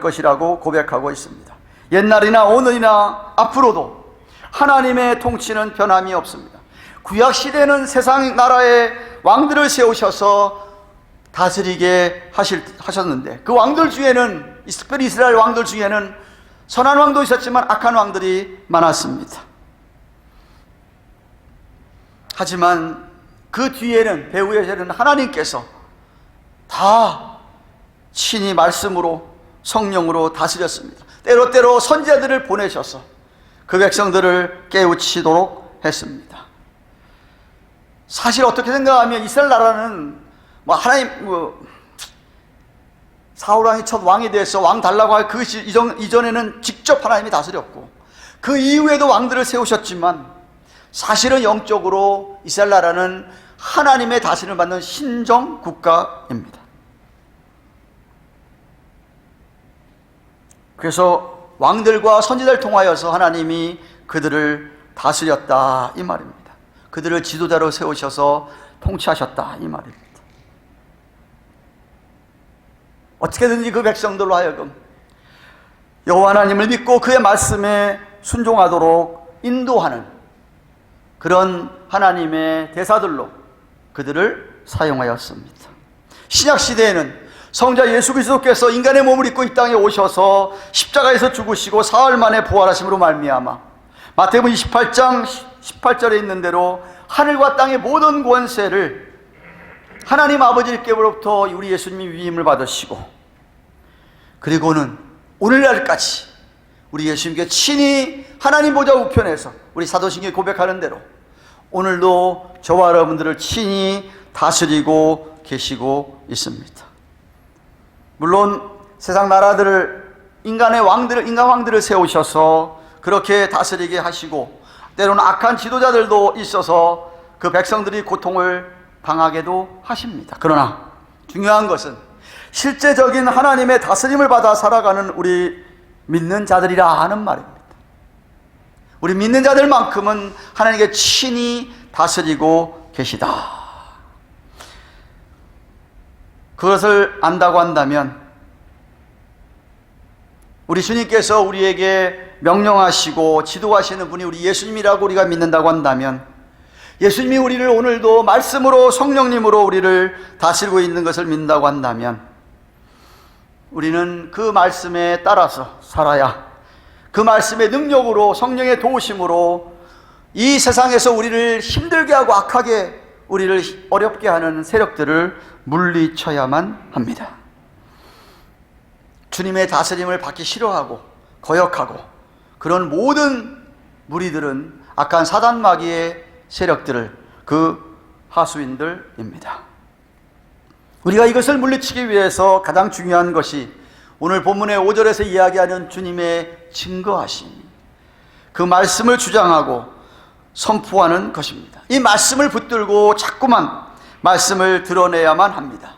것이라고 고백하고 있습니다. 옛날이나 오늘이나 앞으로도 하나님의 통치는 변함이 없습니다. 구약 시대는 세상 나라의 왕들을 세우셔서 다스리게 하셨는데, 그 왕들 중에는, 특별히 이스라엘 왕들 중에는 선한 왕도 있었지만 악한 왕들이 많았습니다. 하지만 그 뒤에는, 배후에는 하나님께서 다 친히 말씀으로, 성령으로 다스렸습니다. 때로 선지자들을 보내셔서 그 백성들을 깨우치도록 했습니다. 사실 어떻게 생각하면 이스라엘 나라는 사울 왕이 첫 왕이 돼서 왕 달라고 할 그 이전에는 직접 하나님이 다스렸고, 그 이후에도 왕들을 세우셨지만 사실은 영적으로 이스라엘 나라는 하나님의 다스림을 받는 신정 국가입니다. 그래서 왕들과 선지자를 통하여서 하나님이 그들을 다스렸다 이 말입니다. 그들을 지도자로 세우셔서 통치하셨다 이 말입니다. 어떻게든지 그 백성들로 하여금 여호와 하나님을 믿고 그의 말씀에 순종하도록 인도하는, 그런 하나님의 대사들로 그들을 사용하였습니다. 신약 시대에는 성자 예수 그리스도께서 인간의 몸을 입고 이 땅에 오셔서 십자가에서 죽으시고 사흘 만에 부활하심으로 말미암아 마태복음 28장 18절에 있는 대로 하늘과 땅의 모든 권세를 하나님 아버지께로부터 우리 예수님이 위임을 받으시고, 그리고는 오늘날까지 우리 예수님께 친히 하나님 보좌 우편에서 우리 사도신경이 고백하는 대로 오늘도 저와 여러분들을 친히 다스리고 계시고 있습니다. 물론 세상 나라들을 인간 왕들을 세우셔서 그렇게 다스리게 하시고, 때로는 악한 지도자들도 있어서 그 백성들이 고통을 당하게도 하십니다. 그러나 중요한 것은 실제적인 하나님의 다스림을 받아 살아가는 우리 믿는 자들이라 하는 말입니다. 우리 믿는 자들만큼은 하나님께 친히 다스리고 계시다. 그것을 안다고 한다면 우리 주님께서 우리에게 명령하시고 지도하시는 분이 우리 예수님이라고 우리가 믿는다고 한다면, 예수님이 우리를 오늘도 말씀으로 성령님으로 우리를 다스리고 있는 것을 믿는다고 한다면, 우리는 그 말씀에 따라서 살아야 그 말씀의 능력으로, 성령의 도우심으로 이 세상에서 우리를 힘들게 하고 악하게 우리를 어렵게 하는 세력들을 물리쳐야만 합니다. 주님의 다스림을 받기 싫어하고 거역하고 그런 모든 무리들은 악한 사단 마귀의 세력들을, 그 하수인들입니다. 우리가 이것을 물리치기 위해서 가장 중요한 것이 오늘 본문의 5절에서 이야기하는 주님의 증거하심, 그 말씀을 주장하고 선포하는 것입니다. 이 말씀을 붙들고 자꾸만 말씀을 드러내야만 합니다.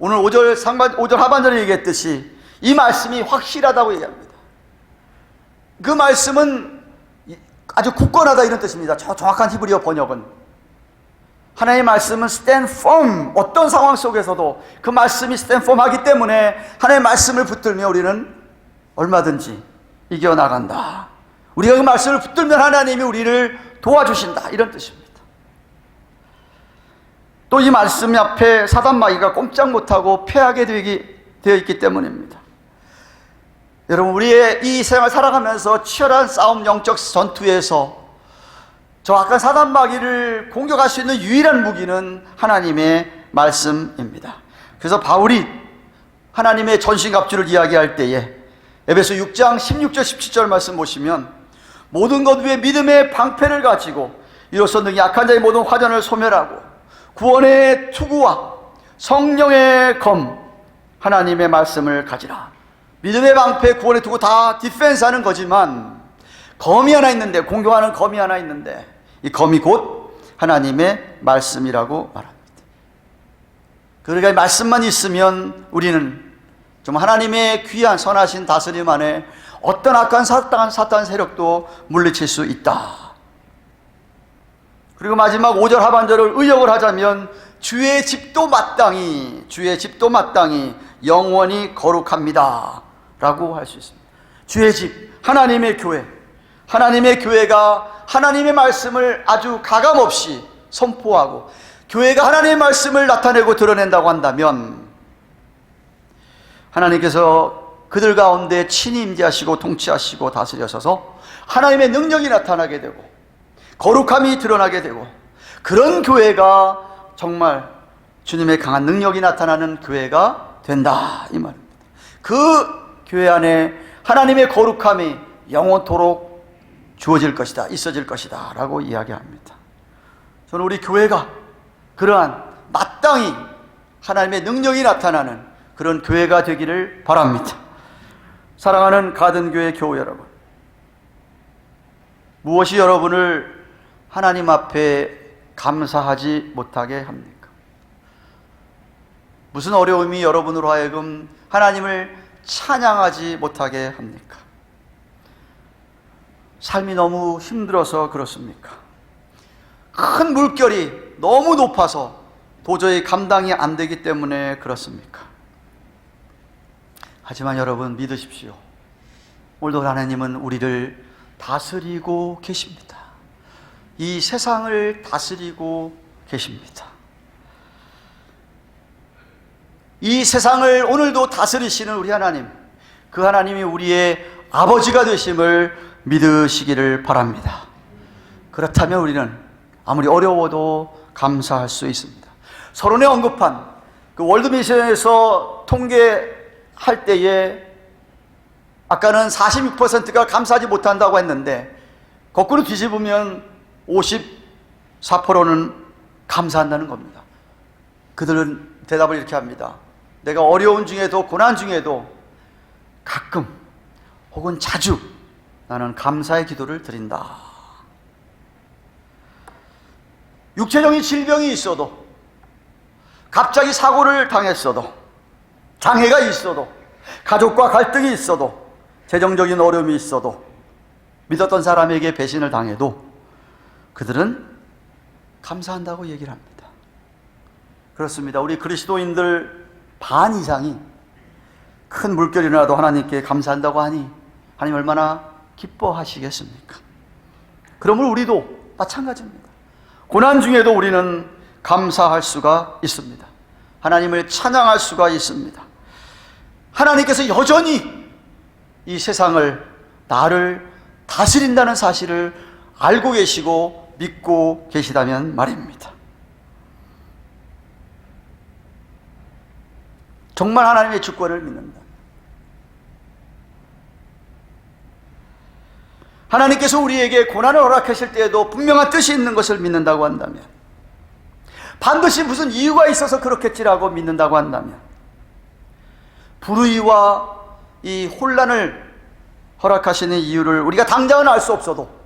오늘 5절 하반절에 얘기했듯이 이 말씀이 확실하다고 얘기합니다. 그 말씀은 아주 굳건하다 이런 뜻입니다. 정확한 히브리어 번역은 하나님의 말씀은 stand firm, 어떤 상황 속에서도 그 말씀이 stand firm 하기 때문에 하나님의 말씀을 붙들며 우리는 얼마든지 이겨나간다. 우리가 그 말씀을 붙들면 하나님이 우리를 도와주신다 이런 뜻입니다. 또 이 말씀 앞에 사단 마귀가 꼼짝 못하고 패하게 되어 있기 때문입니다. 여러분, 우리의 이 생을 살아가면서 치열한 싸움, 영적 전투에서 저 악한 사단 마귀를 공격할 수 있는 유일한 무기는 하나님의 말씀입니다. 그래서 바울이 하나님의 전신갑주를 이야기할 때에 에베소 6장 16절 17절 말씀 보시면, 모든 것 위에 믿음의 방패를 가지고 이로써 능히 약한 자의 모든 화전을 소멸하고 구원의 투구와 성령의 검 하나님의 말씀을 가지라. 믿음의 방패, 구원의 투구 다 디펜스 하는 거지만 검이 하나 있는데, 공격하는 검이 하나 있는데 이 검이 곧 하나님의 말씀이라고 말합니다. 그러니까 이 말씀만 있으면 우리는 좀 하나님의 귀한 선하신 다스림 안에 어떤 악한 사탄 세력도 물리칠 수 있다. 그리고 마지막 5절 하반절을 의역을 하자면 주의 집도 마땅히 영원히 거룩합니다 라고 할 수 있습니다. 주의 집, 하나님의 교회, 하나님의 교회가 하나님의 말씀을 아주 가감없이 선포하고 교회가 하나님의 말씀을 나타내고 드러낸다고 한다면 하나님께서 그들 가운데 친히 임재하시고 통치하시고 다스려셔서 하나님의 능력이 나타나게 되고 거룩함이 드러나게 되고, 그런 교회가 정말 주님의 강한 능력이 나타나는 교회가 된다 이 말입니다. 그 교회 안에 하나님의 거룩함이 영원토록 주어질 것이다, 있어질 것이다 라고 이야기합니다. 저는 우리 교회가 그러한 마땅히 하나님의 능력이 나타나는 그런 교회가 되기를 바랍니다. 사랑하는 가든교회 교우 여러분, 무엇이 여러분을 하나님 앞에 감사하지 못하게 합니까? 무슨 어려움이 여러분으로 하여금 하나님을 찬양하지 못하게 합니까? 삶이 너무 힘들어서 그렇습니까? 큰 물결이 너무 높아서 도저히 감당이 안 되기 때문에 그렇습니까? 하지만 여러분 믿으십시오. 오늘도 하나님은 우리를 다스리고 계십니다. 이 세상을 다스리고 계십니다. 이 세상을 오늘도 다스리시는 우리 하나님, 그 하나님이 우리의 아버지가 되심을 믿으시기를 바랍니다. 그렇다면 우리는 아무리 어려워도 감사할 수 있습니다. 서론에 언급한 그 월드미션에서 통계할 때에 아까는 46%가 감사하지 못한다고 했는데 거꾸로 뒤집으면 54%는 감사한다는 겁니다. 그들은 대답을 이렇게 합니다. 내가 어려운 중에도 고난 중에도 가끔 혹은 자주 나는 감사의 기도를 드린다. 육체적인 질병이 있어도, 갑자기 사고를 당했어도, 장애가 있어도, 가족과 갈등이 있어도, 재정적인 어려움이 있어도, 믿었던 사람에게 배신을 당해도 그들은 감사한다고 얘기를 합니다. 그렇습니다. 우리 그리스도인들 반 이상이 큰 물결이 나도 하나님께 감사한다고 하니 하나님 얼마나 기뻐하시겠습니까? 그러면 우리도 마찬가지입니다. 고난 중에도 우리는 감사할 수가 있습니다. 하나님을 찬양할 수가 있습니다. 하나님께서 여전히 이 세상을, 나를 다스린다는 사실을 알고 계시고 믿고 계시다면 말입니다. 정말 하나님의 주권을 믿는다. 하나님께서 우리에게 고난을 허락하실 때에도 분명한 뜻이 있는 것을 믿는다고 한다면, 반드시 무슨 이유가 있어서 그렇겠지라고 믿는다고 한다면, 불의와 이 혼란을 허락하시는 이유를 우리가 당장은 알 수 없어도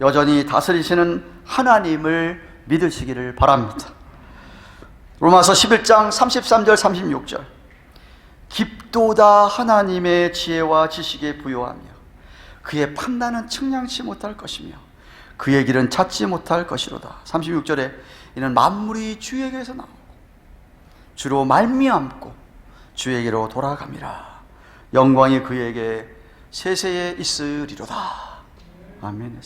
여전히 다스리시는 하나님을 믿으시기를 바랍니다. 로마서 11장 33절 36절, 깊도다 하나님의 지혜와 지식에 부요하며 그의 판단은 측량치 못할 것이며 그의 길은 찾지 못할 것이로다. 36절에 이는 만물이 주에게서 나오고 주로 말미암고 주에게로 돌아갑니다. 영광이 그에게 세세에 있으리로다. 아멘.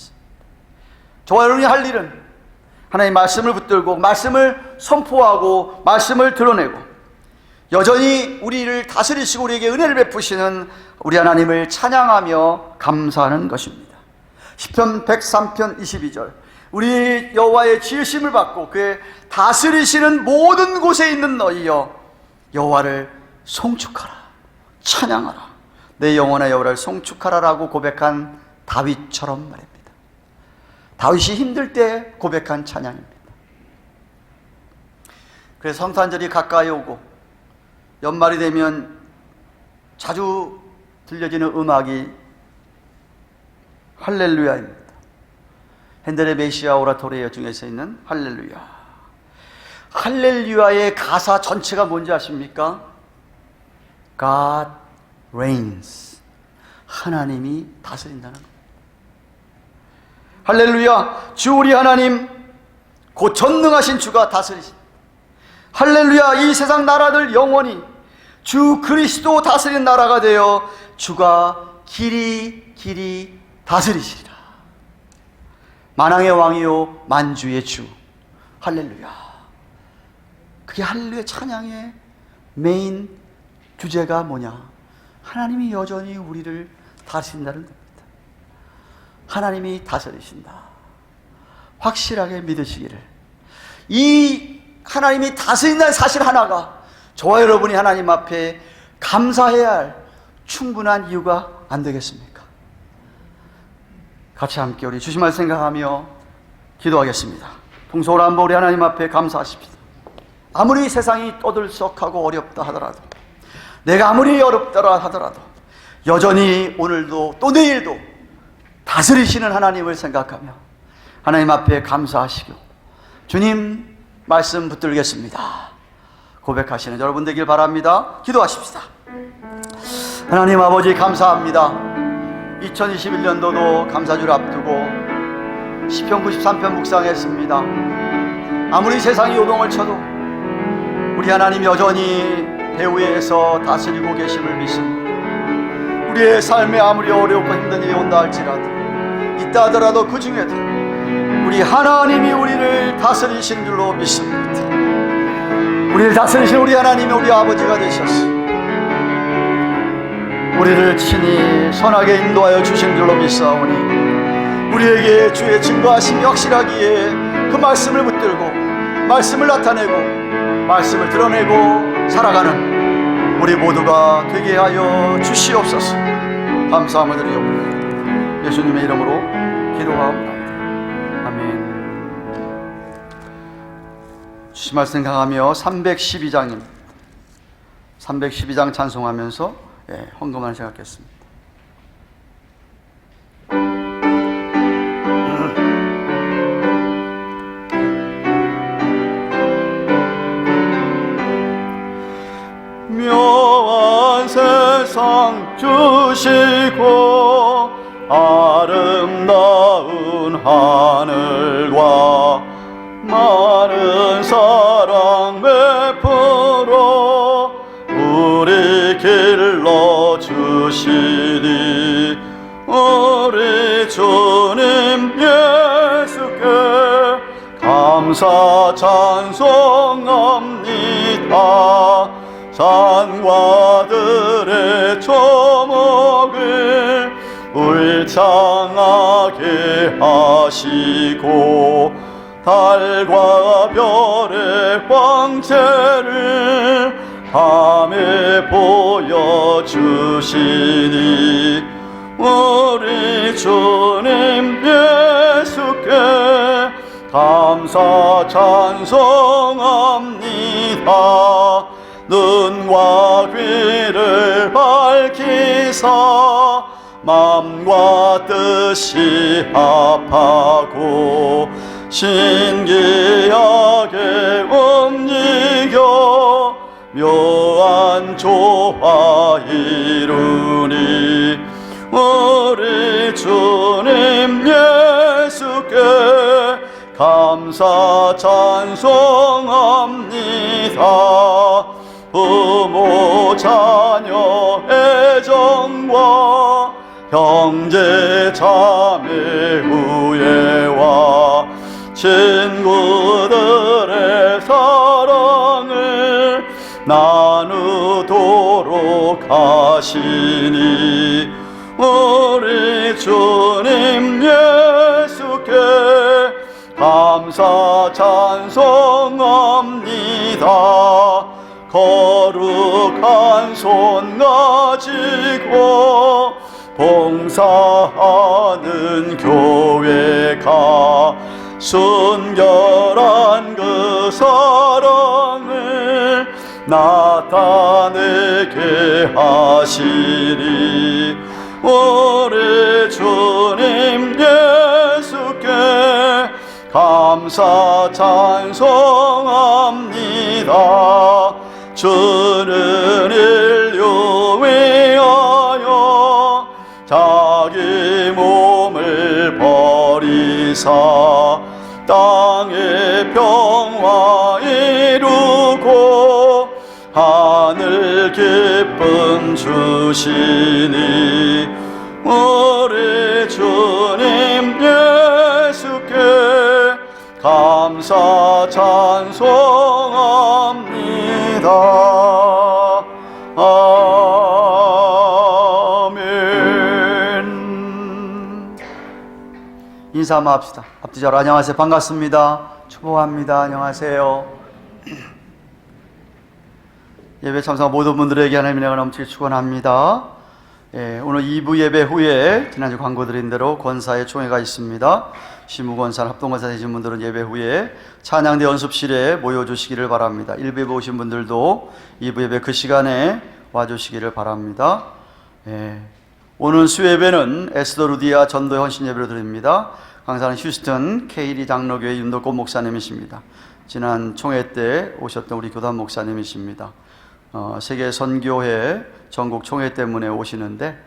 저와 여러분이 할 일은 하나님의 말씀을 붙들고 말씀을 선포하고 말씀을 드러내고 여전히 우리를 다스리시고 우리에게 은혜를 베푸시는 우리 하나님을 찬양하며 감사하는 것입니다. 시편 103편 22절, 우리 여호와의 지으심을 받고 그의 다스리시는 모든 곳에 있는 너희여 여호와를 송축하라, 찬양하라, 내 영혼의 여호와를 송축하라라고 고백한 다윗처럼 말입니다. 다윗이 힘들 때 고백한 찬양입니다. 그래서 성탄절이 가까이 오고 연말이 되면 자주 들려지는 음악이 할렐루야입니다. 핸델의 메시아 오라토리아 중에서 있는 할렐루야. 할렐루야의 가사 전체가 뭔지 아십니까? God reigns. 하나님이 다스린다는 겁니다. 할렐루야, 주 우리 하나님 곧 전능하신 주가 다스리십니다. 할렐루야, 이 세상 나라들 영원히 주 그리스도 다스리는 나라가 되어 주가 길이 다스리시리라. 만왕의 왕이요 만주의 주. 할렐루야. 그게 할렐루야 찬양의 메인 주제가 뭐냐? 하나님이 여전히 우리를 다스린다는 겁니다. 하나님이 다스리신다. 확실하게 믿으시기를. 이 하나님이 다스린다는 사실 하나가 저와 여러분이 하나님 앞에 감사해야 할 충분한 이유가 안 되겠습니까? 같이 함께 우리 주님을 생각하며 기도하겠습니다. 통성으로 한번 우리 하나님 앞에 감사하십시다. 아무리 세상이 떠들썩하고 어렵다 하더라도, 내가 아무리 어렵더라 하더라도 여전히 오늘도 또 내일도 다스리시는 하나님을 생각하며 하나님 앞에 감사하시고 주님 말씀 붙들겠습니다 고백하시는 여러분 되길 바랍니다. 기도하십시다. 하나님 아버지 감사합니다. 2021년도도 감사주를 앞두고 시편 93편 묵상했습니다. 아무리 세상이 요동을 쳐도 우리 하나님 여전히 배후에서 다스리고 계심을 믿습니다. 우리의 삶에 아무리 어렵고 힘든 일이 온다 할지라도, 있다 하더라도 그 중에도 우리 하나님이 우리를 다스리신 줄로 믿습니다. 우리를 다스리신 우리 하나님이 우리 아버지가 되셨어. 우리를 친히 선하게 인도하여 주신 줄로 믿사오니 우리에게 주의 증거하심이 확실하기에 그 말씀을 붙들고 말씀을 나타내고 말씀을 드러내고 살아가는 우리 모두가 되게 하여 주시옵소서. 감사함을 드리옵나이다. 예수님의 이름으로 기도하옵나이다. 아멘. 주신 말씀 강하며 312장입니다. 312장 찬송하면서 헌금을 시작하겠습니다. 묘한 세상 주시고 아름다운 하늘과 많은 사랑 베풀어 우리 길러 주시니 우리 주님 예수께 감사 찬송합니다. 산과 들의 초목을 울창하게 하시고 달과 별의 광채를 밤에 보여주시니 우리 주님 예수께 감사 찬송합니다. 눈과 귀를 밝히사 마음과 뜻이 합하고 신기하게 움직여 묘한 조화 이루니 우리 주님 예수께 감사 찬송합니다. 부모 자녀 애정과 형제 자매 우애와 친구들의 사랑을 나누도록 하시니 우리 주님 예수께 감사 찬송합니다. 거룩한 손 가지고 봉사하는 교회가 순결한 그 사랑을 나타내게 하시니 우리 주님 예수께 감사 찬송합니다. 주는 인류 위하여 자기 몸을 버리사 땅의 평화 이루고 하늘 기쁨 주시니 우리 주님 예수께 감사 찬송합니다. 아멘. 인사 한번 합시다. 앞뒤절 안녕하세요. 반갑습니다. 축복합니다. 안녕하세요. 예배 참석 모든 분들에게 하나님의 은혜가 넘치게 축원합니다. 오늘 2부 예배 후에 지난주 광고 드린 대로 권사의 총회가 있습니다. 시무권사, 합동권사 되신 분들은 예배 후에 찬양대 연습실에 모여주시기를 바랍니다. 1부 예배 오신 분들도 2부 예배 그 시간에 와주시기를 바랍니다. 오늘 수예배는 에스더 루디아 전도의 헌신 예배로 드립니다. 강사는 휴스턴 케이리 장로교회 윤덕곤 목사님이십니다. 지난 총회 때 오셨던 우리 교단 목사님이십니다. 세계 선교회 전국 총회 때문에 오시는데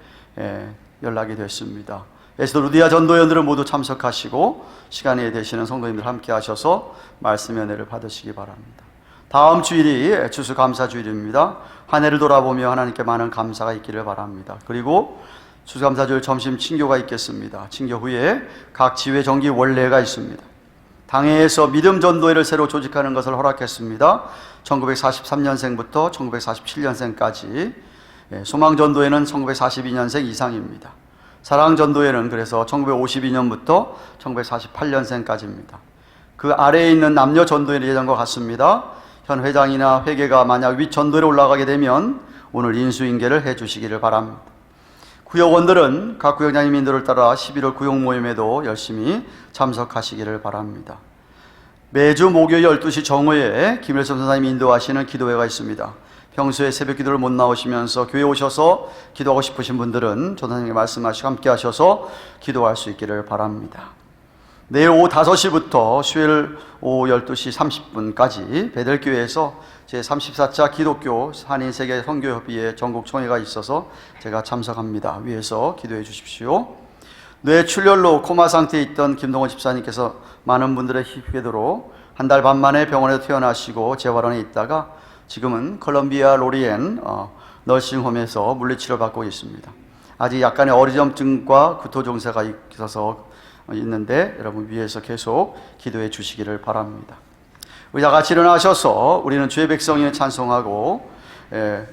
연락이 됐습니다. 에스더 루디아 전도연들은 모두 참석하시고 시간이 되시는 성도님들 함께 하셔서 말씀의 은혜를 받으시기 바랍니다. 다음 주일이 추수감사주일입니다. 한 해를 돌아보며 하나님께 많은 감사가 있기를 바랍니다. 그리고 추수감사주일 점심 친교가 있겠습니다. 친교 후에 각 지회 정기 원례가 있습니다. 당회에서 믿음 전도회를 새로 조직하는 것을 허락했습니다. 1943년생부터 1947년생까지, 소망 전도회는 1942년생 이상입니다. 사랑 전도회는 그래서 1952년부터 1948년생까지입니다. 그 아래에 있는 남녀 전도회 예정과 같습니다. 현 회장이나 회계가 만약 윗 전도회로 올라가게 되면 오늘 인수인계를 해 주시기를 바랍니다. 구역원들은 각 구역장님 인도를 따라 11월 구역 모임에도 열심히 참석하시기를 바랍니다. 매주 목요일 12시 정오에 김일성 선사님이 인도하시는 기도회가 있습니다. 평소에 새벽 기도를 못 나오시면서 교회 오셔서 기도하고 싶으신 분들은 전사님께 말씀하시고 함께 하셔서 기도할 수 있기를 바랍니다. 내일 오후 5시부터 수요일 오후 12시 30분까지 베델교회에서 제34차 기독교 한인세계 선교협의회 전국총회가 있어서 제가 참석합니다. 위에서 기도해 주십시오. 뇌출혈로 코마 상태에 있던 김동원 집사님께서 많은 분들의 희귀도로 한 달 반 만에 병원에서 퇴원하시고 재활원에 있다가 지금은 컬럼비아 로리엔 너싱홈에서 물리치료를 받고 있습니다. 아직 약간의 어리점증과 구토 증세가 있어서 있는데 여러분 위에서 계속 기도해 주시기를 바랍니다. 우리 다 같이 일어나셔서 우리는 주의 백성이 찬송하고,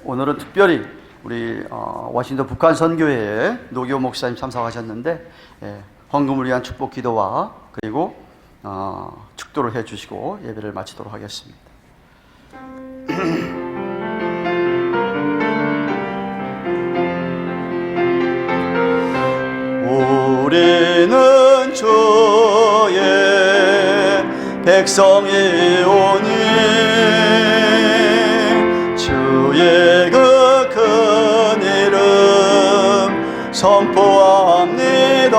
오늘은 특별히 우리 워싱턴 북한 선교회에 노기호 목사님 참석하셨는데 헌금을 위한 축복 기도와 그리고 축도를 해 주시고 예배를 마치도록 하겠습니다. 우리는 주의 백성이오니 주의 그 큰 이름 선포합니다.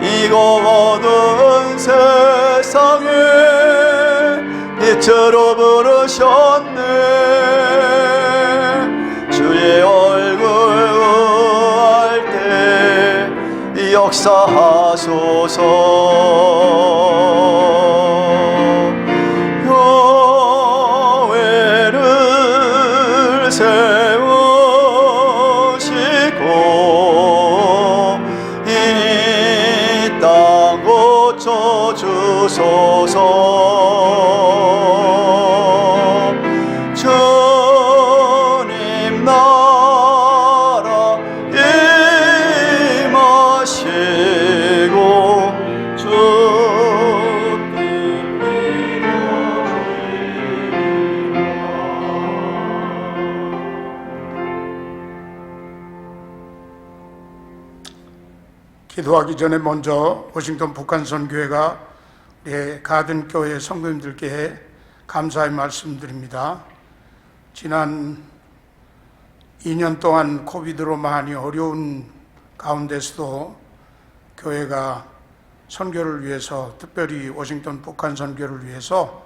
이곳 모든 세상에 빛으로 부르셨네. 주의 얼굴 구할 때 역사하소서. 교회를 세우시고 이 땅 고쳐주소서. 주님 나라 임하시고 주 기도하기 전에 먼저 워싱턴 북한 선교회가 우리 가든 교회 성도님들께 감사의 말씀드립니다. 지난 2년 동안 코비드로 많이 어려운 가운데서도 교회가 선교를 위해서, 특별히 워싱턴 북한 선교를 위해서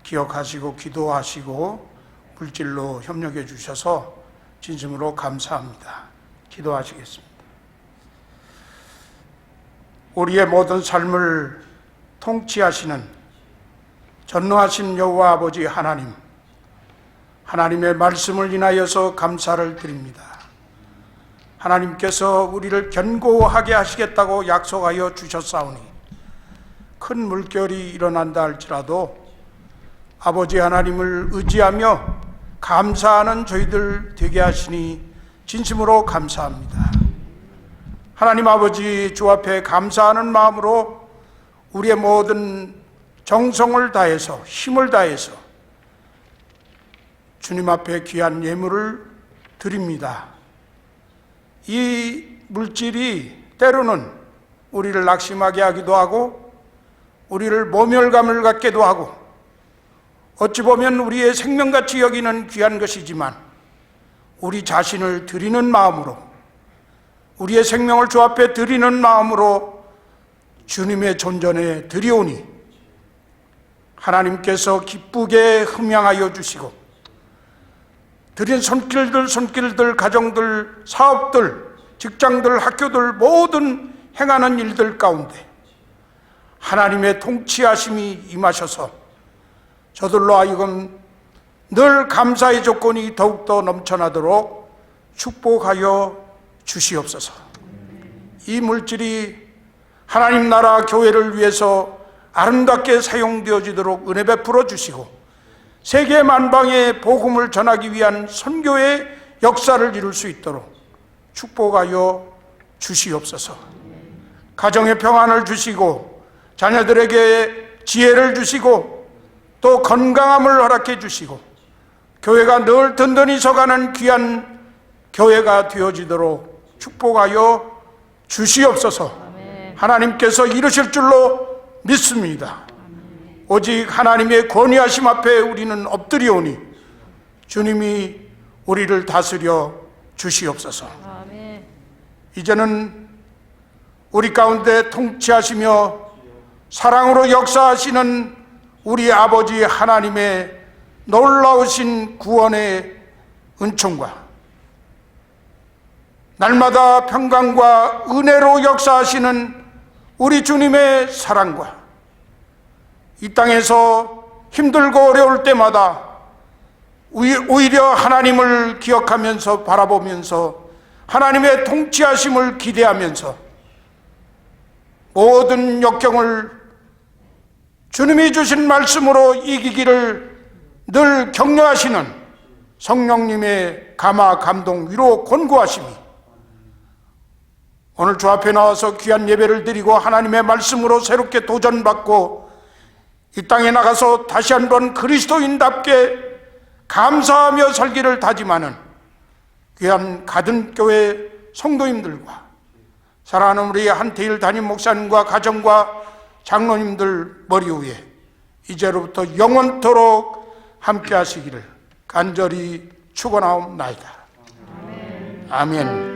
기억하시고 기도하시고 물질로 협력해 주셔서 진심으로 감사합니다. 기도하시겠습니다. 우리의 모든 삶을 통치하시는 전능하신 여호와 아버지 하나님, 하나님의 말씀을 인하여서 감사를 드립니다. 하나님께서 우리를 견고하게 하시겠다고 약속하여 주셨사오니 큰 물결이 일어난다 할지라도 아버지 하나님을 의지하며 감사하는 저희들 되게 하시니 진심으로 감사합니다. 하나님 아버지, 주 앞에 감사하는 마음으로 우리의 모든 정성을 다해서 힘을 다해서 주님 앞에 귀한 예물을 드립니다. 이 물질이 때로는 우리를 낙심하게 하기도 하고 우리를 모멸감을 갖게도 하고 어찌 보면 우리의 생명같이 여기는 귀한 것이지만 우리 자신을 드리는 마음으로, 우리의 생명을 주 앞에 드리는 마음으로 주님의 존전에 드리오니 하나님께서 기쁘게 흠양하여 주시고 드린 손길들, 가정들, 사업들, 직장들, 학교들 모든 행하는 일들 가운데 하나님의 통치하심이 임하셔서 저들로 하여금 늘 감사의 조건이 더욱더 넘쳐나도록 축복하여 주시옵소서. 이 물질이 하나님 나라 교회를 위해서 아름답게 사용되어지도록 은혜 베풀어 주시고 세계 만방에 복음을 전하기 위한 선교의 역사를 이룰 수 있도록 축복하여 주시옵소서. 가정의 평안을 주시고 자녀들에게 지혜를 주시고 또 건강함을 허락해 주시고 교회가 늘 든든히 서가는 귀한 교회가 되어지도록 축복하여 주시옵소서. 하나님께서 이루실 줄로 믿습니다. 오직 하나님의 권위하심 앞에 우리는 엎드리오니 주님이 우리를 다스려 주시옵소서. 이제는 우리 가운데 통치하시며 사랑으로 역사하시는 우리 아버지 하나님의 놀라우신 구원의 은총과 날마다 평강과 은혜로 역사하시는 우리 주님의 사랑과 이 땅에서 힘들고 어려울 때마다 오히려 하나님을 기억하면서 바라보면서 하나님의 통치하심을 기대하면서 모든 역경을 주님이 주신 말씀으로 이기기를 늘 격려하시는 성령님의 감화, 감동, 위로, 권고하심이 오늘 주 앞에 나와서 귀한 예배를 드리고 하나님의 말씀으로 새롭게 도전받고 이 땅에 나가서 다시 한번 그리스도인답게 감사하며 살기를 다짐하는 귀한 가든교회 성도님들과 사랑하는 우리 한태일 담임 목사님과 가정과 장로님들 머리 위에 이제로부터 영원토록 함께 하시기를 간절히 축원하옵나이다. 아멘.